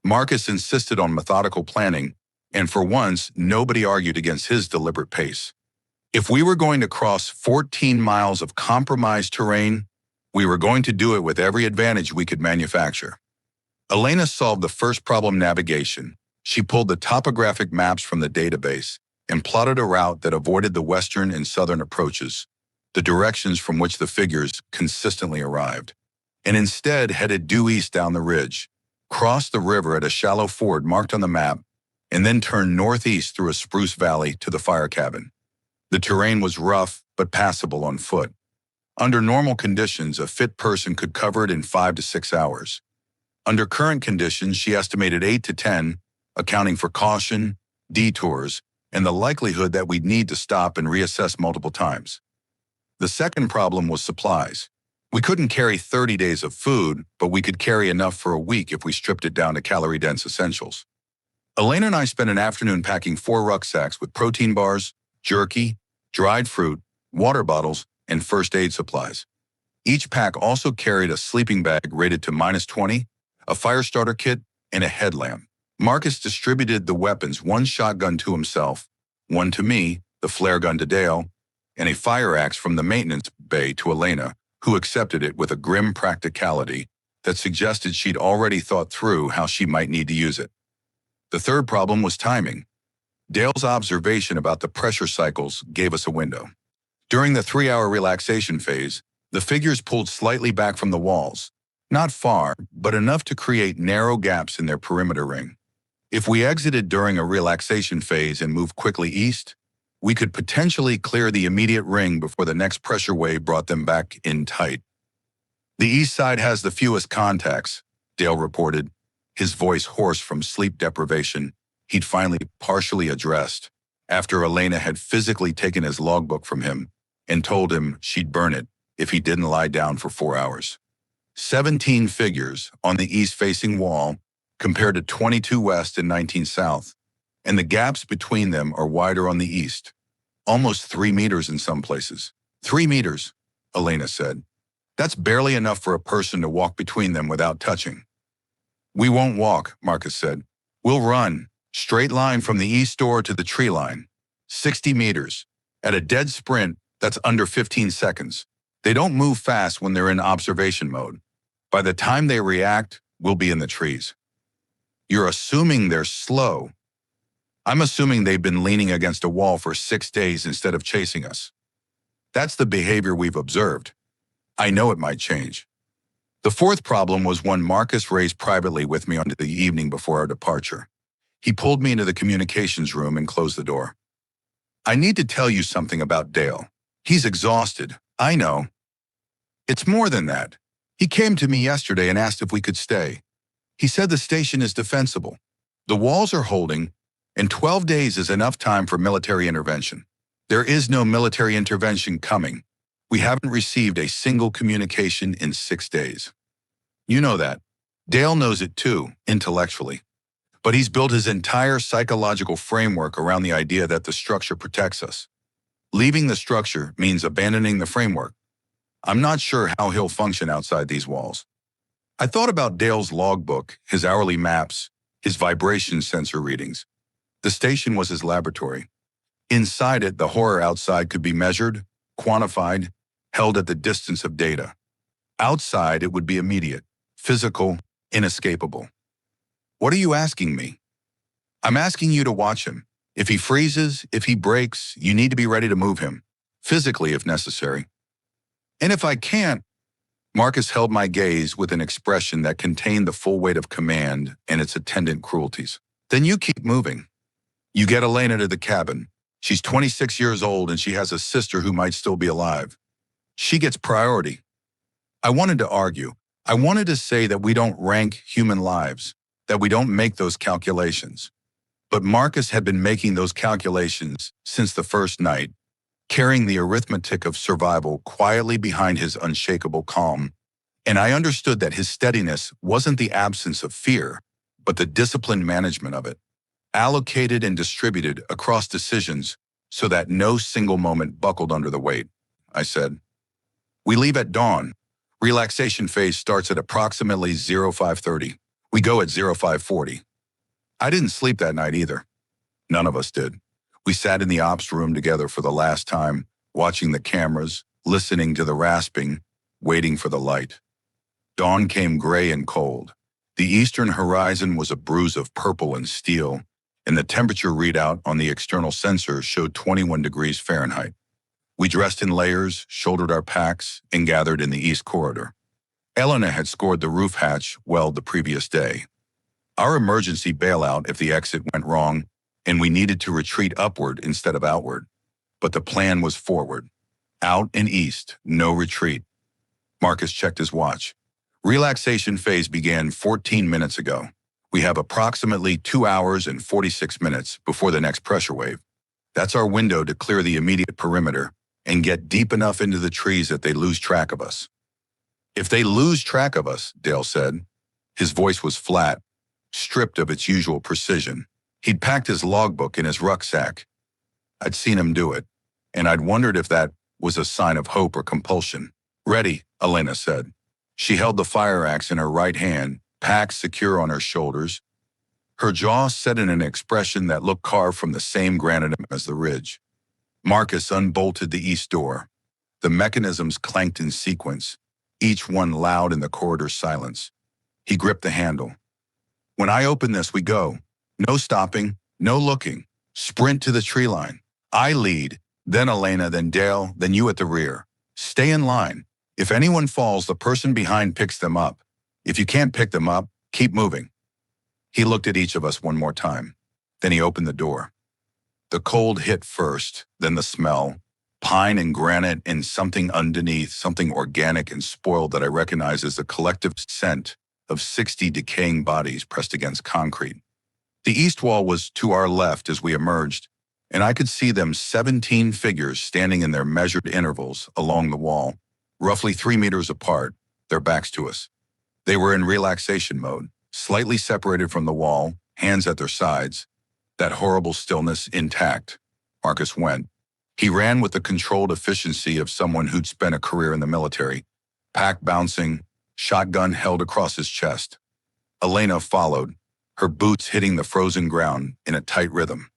Marcus insisted on methodical planning, and for once, nobody argued against his deliberate pace. If we were going to cross 14 miles of compromised terrain, we were going to do it with every advantage we could manufacture. Elena solved the first problem: navigation. She pulled the topographic maps from the database and plotted a route that avoided the western and southern approaches, the directions from which the figures consistently arrived, and instead headed due east down the ridge, crossed the river at a shallow ford marked on the map, and then turned northeast through a spruce valley to the fire cabin. The terrain was rough but passable on foot. Under normal conditions, a fit person could cover it in 5 to 6 hours. Under current conditions, she estimated 8 to 10, accounting for caution, detours, and the likelihood that we'd need to stop and reassess multiple times. The second problem was supplies. We couldn't carry 30 days of food, but we could carry enough for a week if we stripped it down to calorie-dense essentials. Elena and I spent an afternoon packing 4 rucksacks with protein bars, jerky, dried fruit, water bottles, and first aid supplies. Each pack also carried a sleeping bag rated to -20, a fire starter kit, and a headlamp. Marcus distributed the weapons, one shotgun to himself, one to me, the flare gun to Dale, and a fire axe from the maintenance bay to Elena, who accepted it with a grim practicality that suggested she'd already thought through how she might need to use it. The third problem was timing. Dale's observation about the pressure cycles gave us a window. During the 3-hour relaxation phase, the figures pulled slightly back from the walls, not far, but enough to create narrow gaps in their perimeter ring. If we exited during a relaxation phase and moved quickly east, we could potentially clear the immediate ring before the next pressure wave brought them back in tight. The east side has the fewest contacts, Dale reported, his voice hoarse from sleep deprivation he'd finally partially addressed after Elena had physically taken his logbook from him and told him she'd burn it if he didn't lie down for 4 hours. 17 figures on the east-facing wall compared to 22 west and 19 south, and the gaps between them are wider on the east, almost 3 meters in some places. 3 meters, Elena said. That's barely enough for a person to walk between them without touching. We won't walk, Marcus said. We'll run, straight line from the east door to the tree line. 60 meters. At a dead sprint, that's under 15 seconds. They don't move fast when they're in observation mode. By the time they react, we'll be in the trees. You're assuming they're slow. I'm assuming they've been leaning against a wall for 6 days instead of chasing us. That's the behavior we've observed. I know it might change. The fourth problem was one Marcus raised privately with me on the evening before our departure. He pulled me into the communications room and closed the door. I need to tell you something about Dale. He's exhausted. I know. It's more than that. He came to me yesterday and asked if we could stay. He said the station is defensible. The walls are holding, and 12 days is enough time for military intervention. There is no military intervention coming. We haven't received a single communication in 6 days. You know that. Dale knows it too, intellectually. But he's built his entire psychological framework around the idea that the structure protects us. Leaving the structure means abandoning the framework. I'm not sure how he'll function outside these walls. I thought about Dale's logbook, his hourly maps, his vibration sensor readings. The station was his laboratory. Inside it, the horror outside could be measured, quantified, held at the distance of data. Outside, it would be immediate, physical, inescapable. What are you asking me? I'm asking you to watch him. If he freezes, if he breaks, you need to be ready to move him, physically if necessary. And if I can't, Marcus held my gaze with an expression that contained the full weight of command and its attendant cruelties. Then you keep moving. You get Elena to the cabin. She's 26 years old and she has a sister who might still be alive. She gets priority. I wanted to argue. I wanted to say that we don't rank human lives, that we don't make those calculations. But Marcus had been making those calculations since the first night, carrying the arithmetic of survival quietly behind his unshakable calm. And I understood that his steadiness wasn't the absence of fear, but the disciplined management of it, allocated and distributed across decisions so that no single moment buckled under the weight. I said, we leave at dawn. Relaxation phase starts at approximately 05:30. We go at 05:40. I didn't sleep that night either. None of us did. We sat in the ops room together for the last time, watching the cameras, listening to the rasping, waiting for the light. Dawn came gray and cold. The eastern horizon was a bruise of purple and steel, and the temperature readout on the external sensor showed 21 degrees Fahrenheit. We dressed in layers, shouldered our packs, and gathered in the east corridor. Elena had scored the roof hatch well the previous day. Our emergency bailout if the exit went wrong, and we needed to retreat upward instead of outward. But the plan was forward. Out and east, no retreat. Marcus checked his watch. Relaxation phase began 14 minutes ago. We have approximately 2 hours and 46 minutes before the next pressure wave. That's our window to clear the immediate perimeter and get deep enough into the trees that they lose track of us. If they lose track of us, Dale said. His voice was flat, stripped of its usual precision. He'd packed his logbook in his rucksack. I'd seen him do it, and I'd wondered if that was a sign of hope or compulsion. "Ready," Elena said. She held the fire axe in her right hand, pack secure on her shoulders, her jaw set in an expression that looked carved from the same granite as the ridge. Marcus unbolted the east door. The mechanisms clanked in sequence, each one loud in the corridor's silence. He gripped the handle. "When I open this, we go. No stopping, no looking. Sprint to the tree line. I lead, then Elena, then Dale, then you at the rear. Stay in line. If anyone falls, the person behind picks them up. If you can't pick them up, keep moving." He looked at each of us one more time. Then he opened the door. The cold hit first, then the smell. Pine and granite and something underneath, something organic and spoiled that I recognize as the collective scent of 60 decaying bodies pressed against concrete. The east wall was to our left as we emerged, and I could see them 17 figures standing in their measured intervals along the wall, roughly 3 meters apart, their backs to us. They were in relaxation mode, slightly separated from the wall, hands at their sides, that horrible stillness intact. Marcus went. He ran with the controlled efficiency of someone who'd spent a career in the military, pack bouncing, shotgun held across his chest. Elena followed, her boots hitting the frozen ground in a tight rhythm.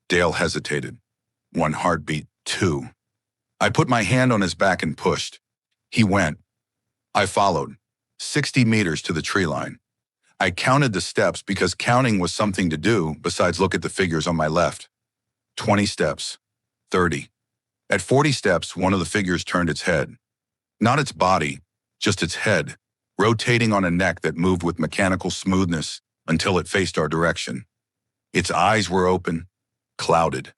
Dale hesitated. 1 heartbeat, 2. I put my hand on his back and pushed. He went. I followed, 60 meters to the tree line. I counted the steps because counting was something to do besides look at the figures on my left. 20 steps, 30. At 40 steps, one of the figures turned its head. Not its body, just its head, rotating on a neck that moved with mechanical smoothness until it faced our direction. Its eyes were open, clouded.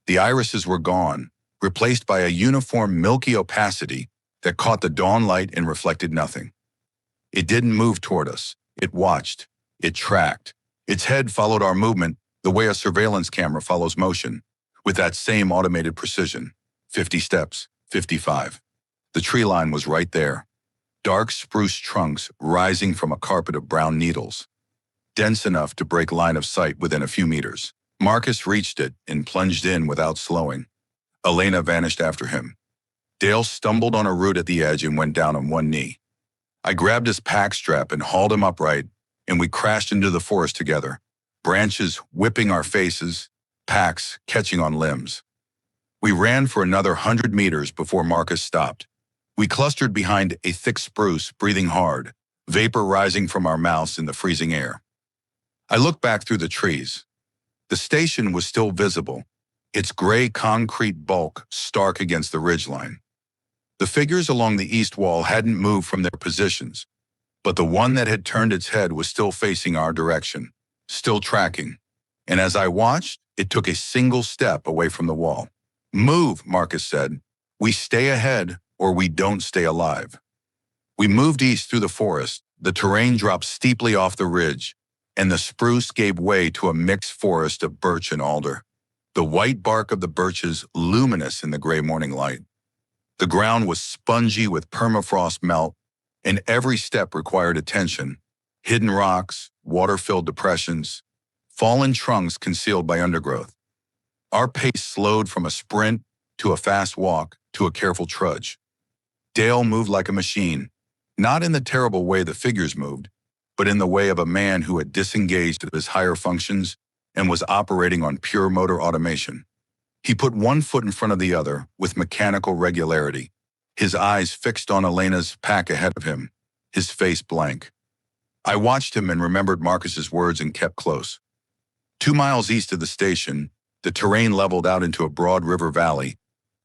The irises were gone, replaced by a uniform milky opacity that caught the dawn light and reflected nothing. It didn't move toward us. It watched. It tracked. Its head followed our movement the way a surveillance camera follows motion, with that same automated precision. 50 steps, 55. The tree line was right there. Dark spruce trunks rising from a carpet of brown needles, dense enough to break line of sight within a few meters. Marcus reached it and plunged in without slowing. Elena vanished after him. Dale stumbled on a root at the edge and went down on one knee. I grabbed his pack strap and hauled him upright, and we crashed into the forest together, branches whipping our faces, packs catching on limbs. We ran for another 100 meters before Marcus stopped. We clustered behind a thick spruce, breathing hard, vapor rising from our mouths in the freezing air. I looked back through the trees. The station was still visible, its gray concrete bulk stark against the ridgeline. The figures along the east wall hadn't moved from their positions, but the one that had turned its head was still facing our direction, still tracking. And as I watched, it took a single step away from the wall. "Move," Marcus said. "We stay ahead or we don't stay alive." We moved east through the forest. The terrain dropped steeply off the ridge, and the spruce gave way to a mixed forest of birch and alder, the white bark of the birches luminous in the gray morning light. The ground was spongy with permafrost melt, and every step required attention. Hidden rocks, water-filled depressions, fallen trunks concealed by undergrowth. Our pace slowed from a sprint to a fast walk to a careful trudge. Dale moved like a machine, not in the terrible way the figures moved, but in the way of a man who had disengaged of his higher functions and was operating on pure motor automation. He put one foot in front of the other with mechanical regularity, his eyes fixed on Elena's pack ahead of him, his face blank. I watched him and remembered Marcus's words and kept close. 2 miles east of the station, the terrain leveled out into a broad river valley,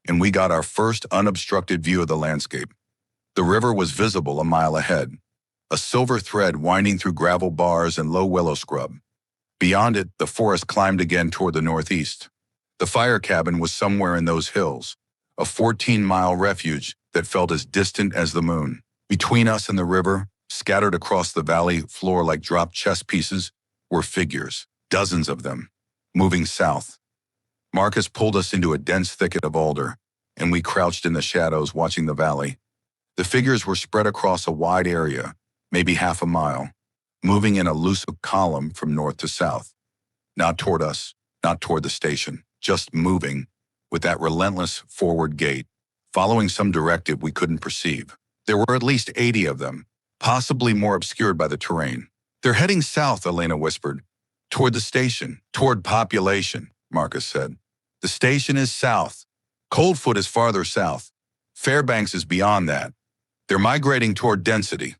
and we got our first unobstructed view of the landscape. The river was visible a mile ahead, a silver thread winding through gravel bars and low willow scrub. Beyond it, the forest climbed again toward the northeast. The fire cabin was somewhere in those hills, a 14-mile refuge that felt as distant as the moon. Between us and the river, scattered across the valley floor like dropped chess pieces, were figures, dozens of them, moving south. Marcus pulled us into a dense thicket of alder, and we crouched in the shadows watching the valley. The figures were spread across a wide area, maybe half a mile, moving in a loose column from north to south. Not toward us, not toward the station, just moving with that relentless forward gait, following some directive we couldn't perceive. There were at least 80 of them, possibly more obscured by the terrain. "They're heading south," Elena whispered. "Toward the station, toward population," Marcus said. "The station is south. Coldfoot is farther south. Fairbanks is beyond that. They're migrating toward density."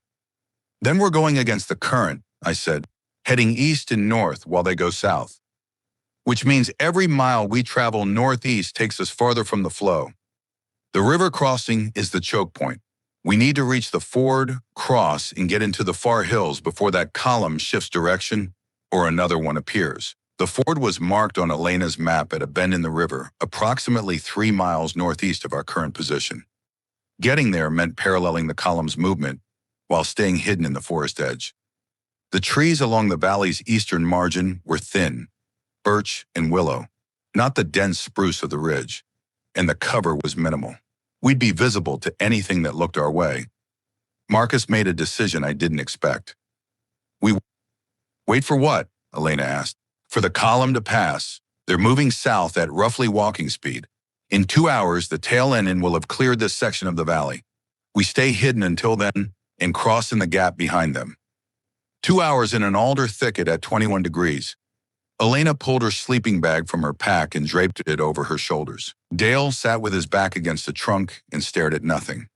"Then we're going against the current," I said, "heading east and north while they go south. Which means every mile we travel northeast takes us farther from the flow. The river crossing is the choke point. We need to reach the ford, cross, and get into the far hills before that column shifts direction or another one appears." The ford was marked on Elena's map at a bend in the river, approximately 3 miles northeast of our current position. Getting there meant paralleling the column's movement while staying hidden in the forest edge. The trees along the valley's eastern margin were thin, birch and willow, not the dense spruce of the ridge, and the cover was minimal. We'd be visible to anything that looked our way. Marcus made a decision I didn't expect. "Wait for what?" Elena asked. "For the column to pass. They're moving south at roughly walking speed. In 2 hours, the tail end will have cleared this section of the valley. We stay hidden until then and cross in the gap behind them. 2 hours in an alder thicket at 21 degrees. Elena pulled her sleeping bag from her pack and draped it over her shoulders. Dale sat with his back against a trunk and stared at nothing.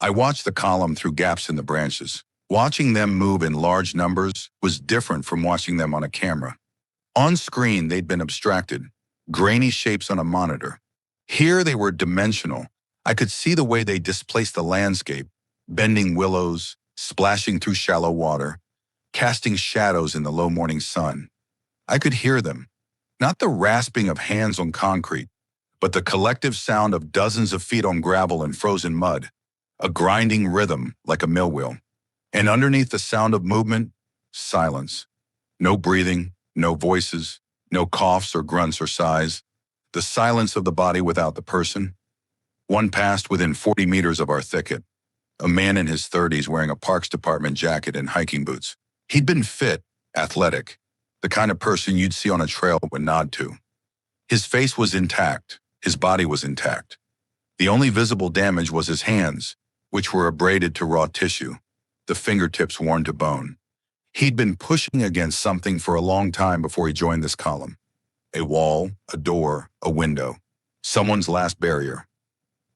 I watched the column through gaps in the branches. Watching them move in large numbers was different from watching them on a camera. On screen, they'd been abstracted, grainy shapes on a monitor. Here they were dimensional. I could see the way they displaced the landscape, bending willows, splashing through shallow water, casting shadows in the low morning sun. I could hear them, not the rasping of hands on concrete, but the collective sound of dozens of feet on gravel and frozen mud, a grinding rhythm like a mill wheel. And underneath the sound of movement, silence. No breathing, no voices, no coughs or grunts or sighs. The silence of the body without the person. One passed within 40 meters of our thicket, a man in his 30s wearing a Parks Department jacket and hiking boots. He'd been fit, athletic, the kind of person you'd see on a trail would nod to. His face was intact, his body was intact. The only visible damage was his hands, which were abraded to raw tissue, the fingertips worn to bone. He'd been pushing against something for a long time before he joined this column. A wall, a door, a window. Someone's last barrier.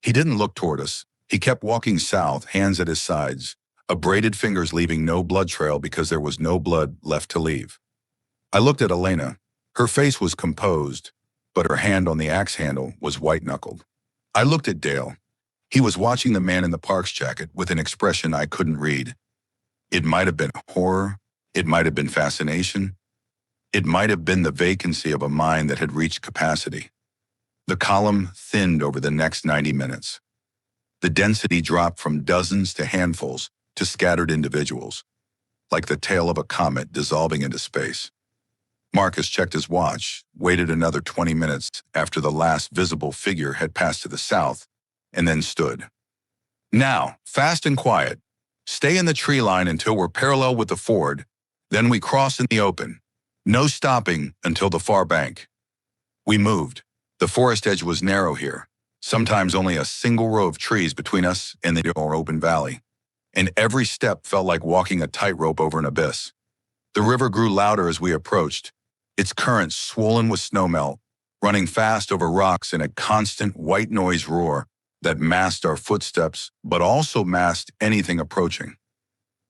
He didn't look toward us. He kept walking south, hands at his sides, abraded fingers leaving no blood trail because there was no blood left to leave. I looked at Elena. Her face was composed, but her hand on the axe handle was white-knuckled. I looked at Dale. He was watching the man in the Parks jacket with an expression I couldn't read. It might have been horror. It might have been fascination. It might have been the vacancy of a mind that had reached capacity. The column thinned over the next 90 minutes. The density dropped from dozens to handfuls to scattered individuals, like the tail of a comet dissolving into space. Marcus checked his watch, waited another 20 minutes after the last visible figure had passed to the south, and then stood. "Now, fast and quiet. Stay in the tree line until we're parallel with the ford, then we cross in the open. No stopping until the far bank." We moved. The forest edge was narrow here, sometimes only a single row of trees between us and the open valley, and every step felt like walking a tightrope over an abyss. The river grew louder as we approached, its current swollen with snowmelt, running fast over rocks in a constant white noise roar that masked our footsteps but also masked anything approaching.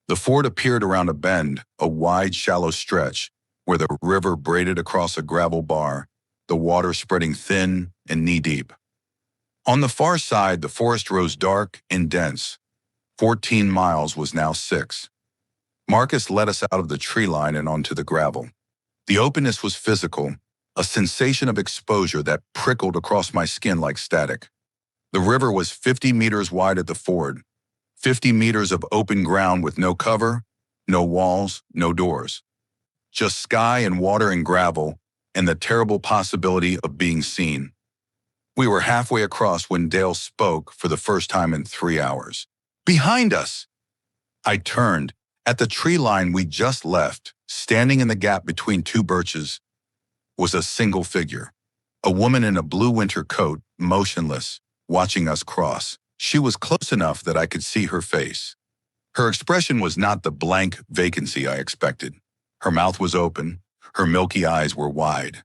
The ford appeared around a bend, a wide, shallow stretch, where the river braided across a gravel bar, the water spreading thin and knee-deep. On the far side, the forest rose dark and dense. 14 miles was now 6. Marcus led us out of the tree line and onto the gravel. The openness was physical, a sensation of exposure that prickled across my skin like static. The river was 50 meters wide at the ford, 50 meters of open ground with no cover, no walls, no doors. Just sky and water and gravel, and the terrible possibility of being seen. We were halfway across when Dale spoke for the first time in 3 hours. "Behind us!" I turned. At the tree line we just left, standing in the gap between 2 birches, was a single figure. A woman in a blue winter coat, motionless, watching us cross. She was close enough that I could see her face. Her expression was not the blank vacancy I expected. Her mouth was open, her milky eyes were wide.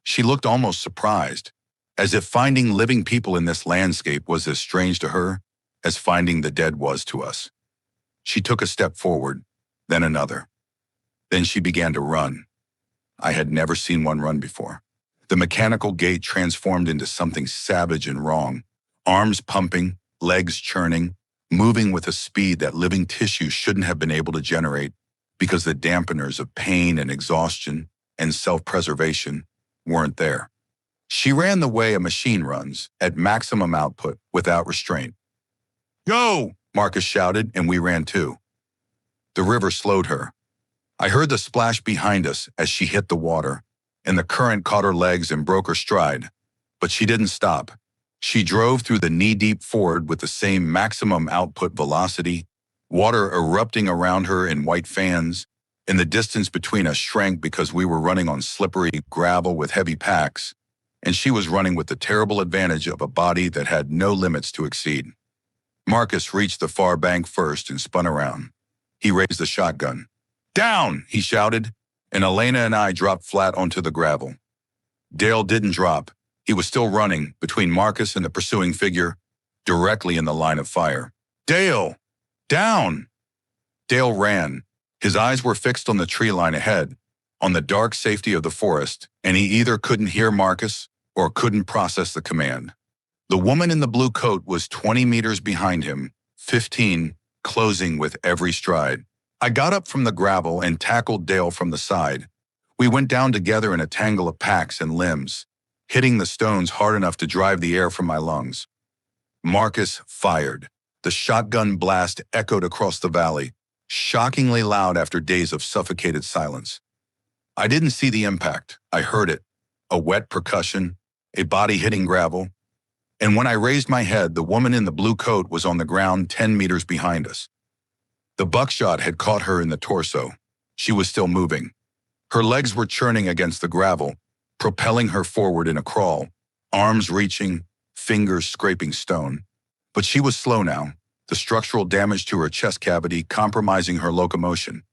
She looked almost surprised, as if finding living people in this landscape was as strange to her as finding the dead was to us. She took a step forward, then another. Then she began to run. I had never seen one run before. The mechanical gait transformed into something savage and wrong, arms pumping, legs churning, moving with a speed that living tissue shouldn't have been able to generate because the dampeners of pain and exhaustion and self-preservation weren't there. She ran the way a machine runs, at maximum output, without restraint. "Go!" Marcus shouted, and we ran too. The river slowed her. I heard the splash behind us as she hit the water, and the current caught her legs and broke her stride. But she didn't stop. She drove through the knee-deep ford with the same maximum output velocity, water erupting around her in white fans, and the distance between us shrank because we were running on slippery gravel with heavy packs, and she was running with the terrible advantage of a body that had no limits to exceed. Marcus reached the far bank first and spun around. He raised the shotgun. "Down!" he shouted, and Elena and I dropped flat onto the gravel. Dale didn't drop. He was still running between Marcus and the pursuing figure, directly in the line of fire. "Dale! Down!" Dale ran. His eyes were fixed on the tree line ahead, on the dark safety of the forest, and he either couldn't hear Marcus or couldn't process the command. The woman in the blue coat was 20 meters behind him, 15, closing with every stride. I got up from the gravel and tackled Dale from the side. We went down together in a tangle of packs and limbs, hitting the stones hard enough to drive the air from my lungs. Marcus fired. The shotgun blast echoed across the valley, shockingly loud after days of suffocated silence. I didn't see the impact. I heard it. A wet percussion, a body hitting gravel. And when I raised my head, the woman in the blue coat was on the ground 10 meters behind us. The buckshot had caught her in the torso. She was still moving. Her legs were churning against the gravel, propelling her forward in a crawl, arms reaching, fingers scraping stone. But she was slow now, the structural damage to her chest cavity compromising her locomotion,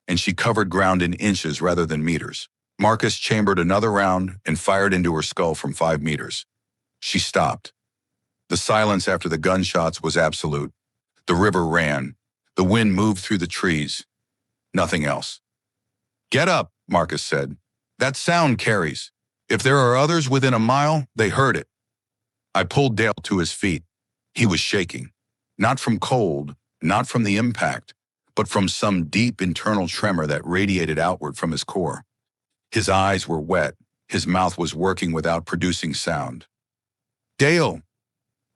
and she covered ground in inches rather than meters. Marcus chambered another round and fired into her skull from 5 meters. She stopped. The silence after the gunshots was absolute. The river ran. The wind moved through the trees. Nothing else. "Get up," Marcus said. "That sound carries. If there are others within a mile, they heard it." I pulled Dale to his feet. He was shaking. Not from cold, not from the impact, but from some deep internal tremor that radiated outward from his core. His eyes were wet. His mouth was working without producing sound. "Dale!"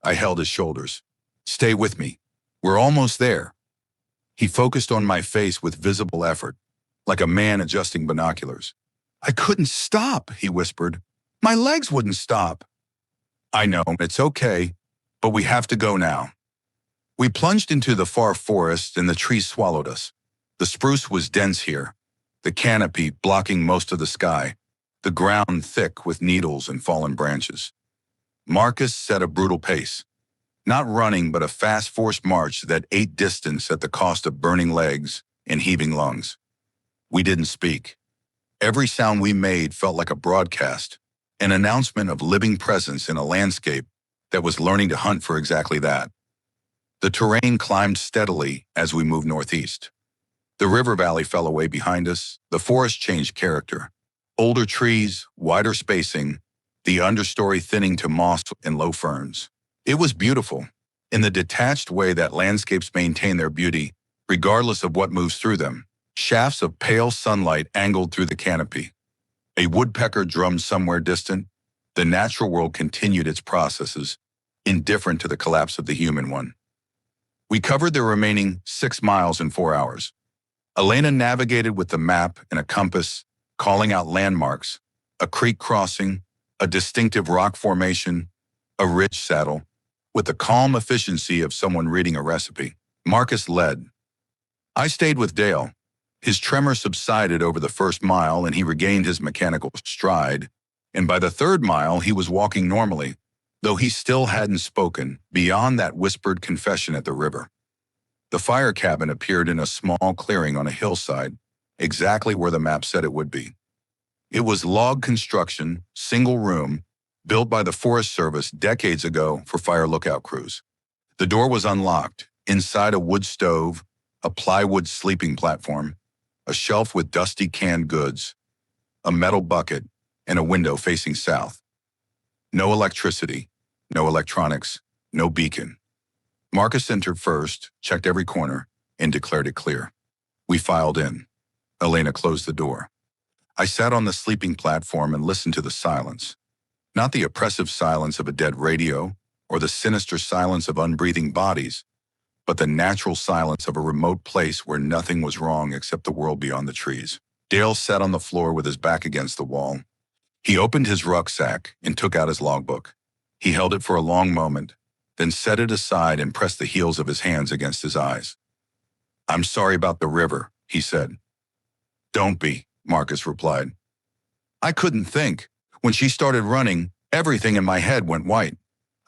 I held his shoulders. "Stay with me. We're almost there." He focused on my face with visible effort, like a man adjusting binoculars. "I couldn't stop," he whispered. "My legs wouldn't stop." "I know, it's okay, but we have to go now." We plunged into the far forest and the trees swallowed us. The spruce was dense here, the canopy blocking most of the sky, the ground thick with needles and fallen branches. Marcus set a brutal pace. Not running, but a fast, forced march that ate distance at the cost of burning legs and heaving lungs. We didn't speak. Every sound we made felt like a broadcast, an announcement of living presence in a landscape that was learning to hunt for exactly that. The terrain climbed steadily as we moved northeast. The river valley fell away behind us. The forest changed character. Older trees, wider spacing, the understory thinning to moss and low ferns. It was beautiful, in the detached way that landscapes maintain their beauty, regardless of what moves through them. Shafts of pale sunlight angled through the canopy. A woodpecker drummed somewhere distant. The natural world continued its processes, indifferent to the collapse of the human one. We covered the remaining 6 miles in 4 hours. Elena navigated with the map and a compass, calling out landmarks, a creek crossing, a distinctive rock formation, a ridge saddle, with the calm efficiency of someone reading a recipe. Marcus led. I stayed with Dale. His tremor subsided over the first mile and he regained his mechanical stride, and by the 3rd mile he was walking normally, though he still hadn't spoken beyond that whispered confession at the river. The fire cabin appeared in a small clearing on a hillside, exactly where the map said it would be. It was log construction, single room, built by the Forest Service decades ago for fire lookout crews. The door was unlocked. Inside, a wood stove, a plywood sleeping platform, a shelf with dusty canned goods, a metal bucket, and a window facing south. No electricity, no electronics, no beacon. Marcus entered first, checked every corner, and declared it clear. We filed in. Elena closed the door. I sat on the sleeping platform and listened to the silence. Not the oppressive silence of a dead radio or the sinister silence of unbreathing bodies, but the natural silence of a remote place where nothing was wrong except the world beyond the trees. Dale sat on the floor with his back against the wall. He opened his rucksack and took out his logbook. He held it for a long moment, then set it aside and pressed the heels of his hands against his eyes. "I'm sorry about the river," he said. "Don't be," Marcus replied. "I couldn't think. When she started running, everything in my head went white."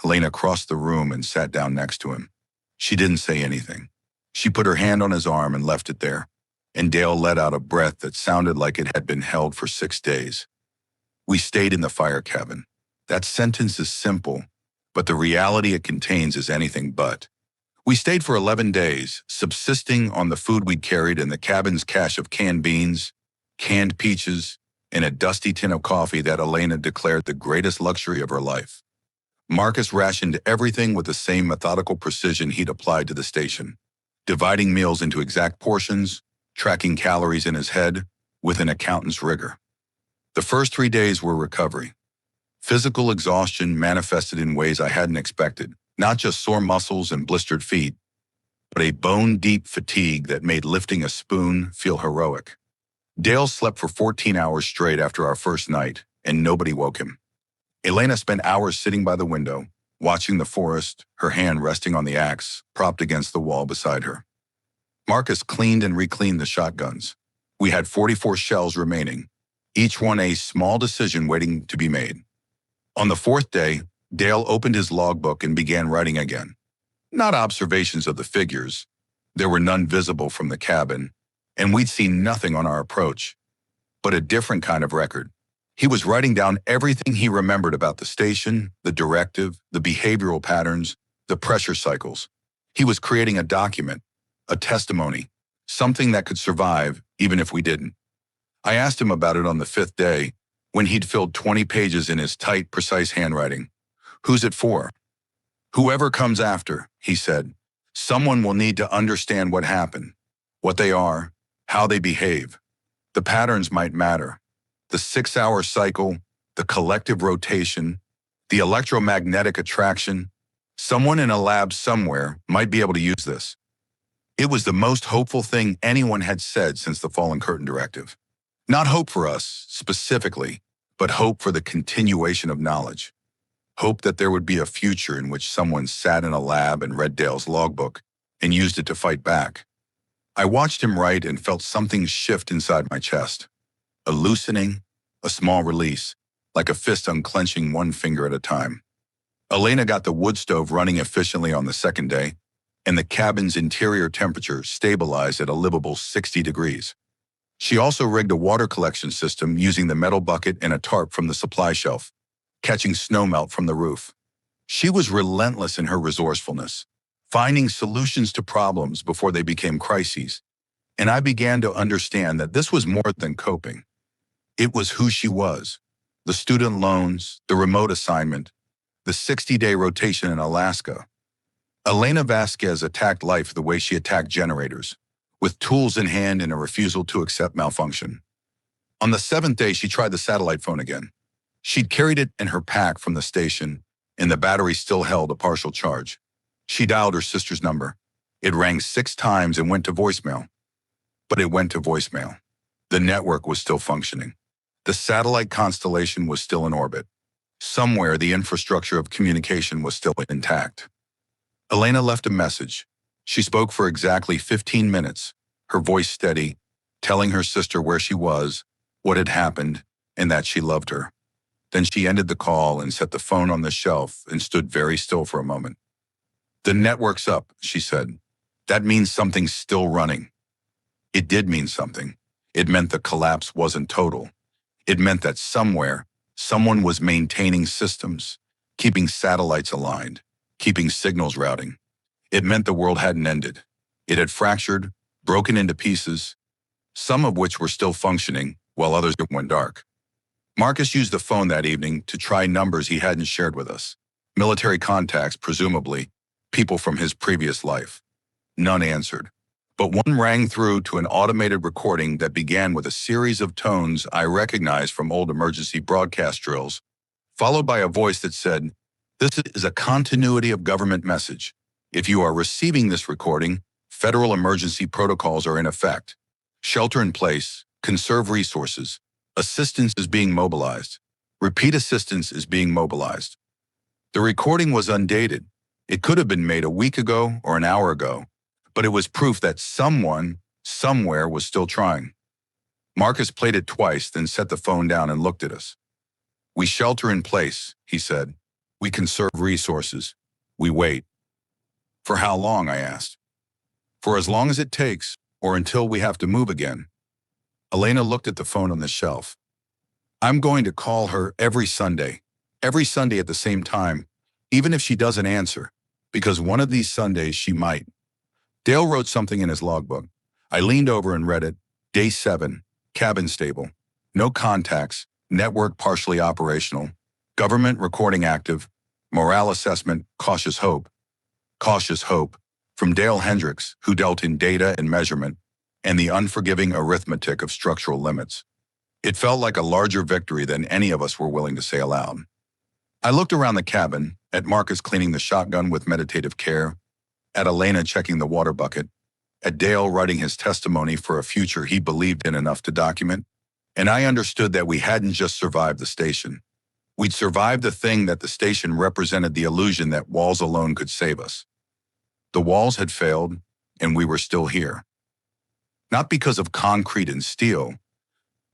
Elena crossed the room and sat down next to him. She didn't say anything. She put her hand on his arm and left it there, and Dale let out a breath that sounded like it had been held for 6 days. We stayed in the fire cabin. That sentence is simple, but the reality it contains is anything but. We stayed for 11 days, subsisting on the food we'd carried and the cabin's cache of canned beans, canned peaches, and a dusty tin of coffee that Elena declared the greatest luxury of her life. Marcus rationed everything with the same methodical precision he'd applied to the station, dividing meals into exact portions, tracking calories in his head with an accountant's rigor. The first 3 days were recovery. Physical exhaustion manifested in ways I hadn't expected, not just sore muscles and blistered feet, but a bone-deep fatigue that made lifting a spoon feel heroic. Dale slept for 14 hours straight after our first night, and nobody woke him. Elena spent hours sitting by the window, watching the forest, her hand resting on the axe, propped against the wall beside her. Marcus cleaned and recleaned the shotguns. We had 44 shells remaining, each one a small decision waiting to be made. On the 4th day, Dale opened his logbook and began writing again. Not observations of the figures. There were none visible from the cabin, and we'd seen nothing on our approach, but a different kind of record. He was writing down everything he remembered about the station, the directive, the behavioral patterns, the pressure cycles. He was creating a document, a testimony, something that could survive even if we didn't. I asked him about it on the 5th day, when he'd filled 20 pages in his tight, precise handwriting. "Who's it for?" "Whoever comes after," he said. "Someone will need to understand what happened, what they are, how they behave. The patterns might matter. The 6-hour cycle, the collective rotation, the electromagnetic attraction. Someone in a lab somewhere might be able to use this." It was the most hopeful thing anyone had said since the Fallen Curtain Directive. Not hope for us, specifically, but hope for the continuation of knowledge. Hope that there would be a future in which someone sat in a lab and read Dale's logbook and used it to fight back. I watched him write and felt something shift inside my chest. A loosening, a small release, like a fist unclenching one finger at a time. Elena got the wood stove running efficiently on the 2nd day, and the cabin's interior temperature stabilized at a livable 60 degrees. She also rigged a water collection system using the metal bucket and a tarp from the supply shelf, catching snowmelt from the roof. She was relentless in her resourcefulness, finding solutions to problems before they became crises, and I began to understand that this was more than coping. It was who she was. The student loans, the remote assignment, the 60-day rotation in Alaska. Elena Vasquez attacked life the way she attacked generators, with tools in hand and a refusal to accept malfunction. On the 7th day, she tried the satellite phone again. She'd carried it in her pack from the station, and the battery still held a partial charge. She dialed her sister's number. It rang 6 times and went to voicemail. But it went to voicemail. The network was still functioning. The satellite constellation was still in orbit. Somewhere, the infrastructure of communication was still intact. Elena left a message. She spoke for exactly 15 minutes, her voice steady, telling her sister where she was, what had happened, and that she loved her. Then she ended the call and set the phone on the shelf and stood very still for a moment. "The network's up," she said. "That means something's still running." It did mean something. It meant the collapse wasn't total. It meant that somewhere, someone was maintaining systems, keeping satellites aligned, keeping signals routing. It meant the world hadn't ended. It had fractured, broken into pieces, some of which were still functioning, while others went dark. Marcus used the phone that evening to try numbers he hadn't shared with us. Military contacts, presumably, people from his previous life. None answered. But one rang through to an automated recording that began with a series of tones I recognized from old emergency broadcast drills, followed by a voice that said, "This is a continuity of government message. If you are receiving this recording, federal emergency protocols are in effect. Shelter in place, conserve resources. Assistance is being mobilized. Repeat assistance is being mobilized." The recording was undated. It could have been made a week ago or an hour ago, but it was proof that someone, somewhere, was still trying. Marcus played it twice, then set the phone down and looked at us. "We shelter in place," he said. "We conserve resources. We wait." "For how long?" I asked. "For as long as it takes, or until we have to move again." Elena looked at the phone on the shelf. "I'm going to call her every Sunday at the same time, even if she doesn't answer, because one of these Sundays she might." Dale wrote something in his logbook. I leaned over and read it. Day 7, cabin stable. No contacts, network partially operational, government recording active, morale assessment, cautious hope. Cautious hope, from Dale Hendricks, who dealt in data and measurement, and the unforgiving arithmetic of structural limits. It felt like a larger victory than any of us were willing to say aloud. I looked around the cabin, at Marcus cleaning the shotgun with meditative care, at Elena checking the water bucket, at Dale writing his testimony for a future he believed in enough to document, and I understood that we hadn't just survived the station. We'd survived the thing that the station represented, the illusion that walls alone could save us. The walls had failed, and we were still here. Not because of concrete and steel,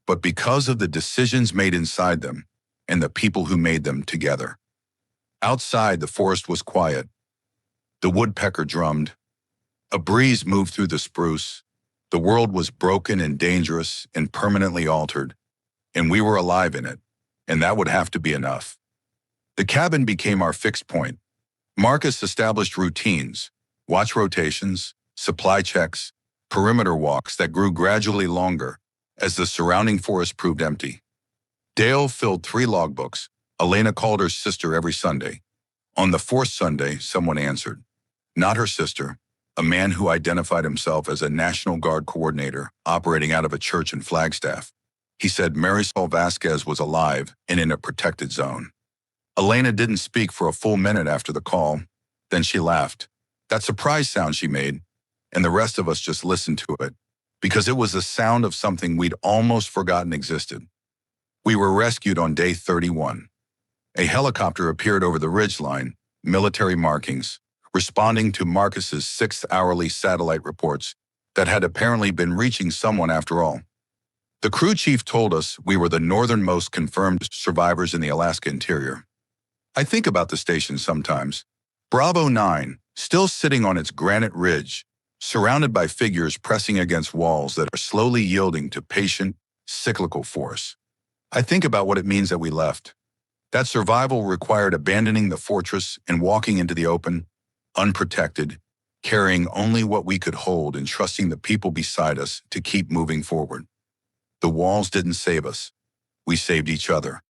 but because of the decisions made inside them and the people who made them together. Outside, the forest was quiet. The woodpecker drummed. A breeze moved through the spruce. The world was broken and dangerous and permanently altered, and we were alive in it, and that would have to be enough. The cabin became our fixed point. Marcus established routines, watch rotations, supply checks, perimeter walks that grew gradually longer as the surrounding forest proved empty. Dale filled 3 logbooks. Elena called her sister every Sunday. On the 4th Sunday, someone answered. Not her sister, a man who identified himself as a National Guard coordinator operating out of a church in Flagstaff. He said Marisol Vasquez was alive and in a protected zone. Elena didn't speak for a full minute after the call. Then she laughed. That surprise sound she made, and the rest of us just listened to it, because it was the sound of something we'd almost forgotten existed. We were rescued on day 31. A helicopter appeared over the ridgeline, military markings, responding to Marcus's 6th hourly satellite reports that had apparently been reaching someone after all. The crew chief told us we were the northernmost confirmed survivors in the Alaska interior. I think about the station sometimes. Bravo 9, still sitting on its granite ridge, surrounded by figures pressing against walls that are slowly yielding to patient, cyclical force. I think about what it means that we left. That survival required abandoning the fortress and walking into the open, unprotected, carrying only what we could hold and trusting the people beside us to keep moving forward. The walls didn't save us. We saved each other.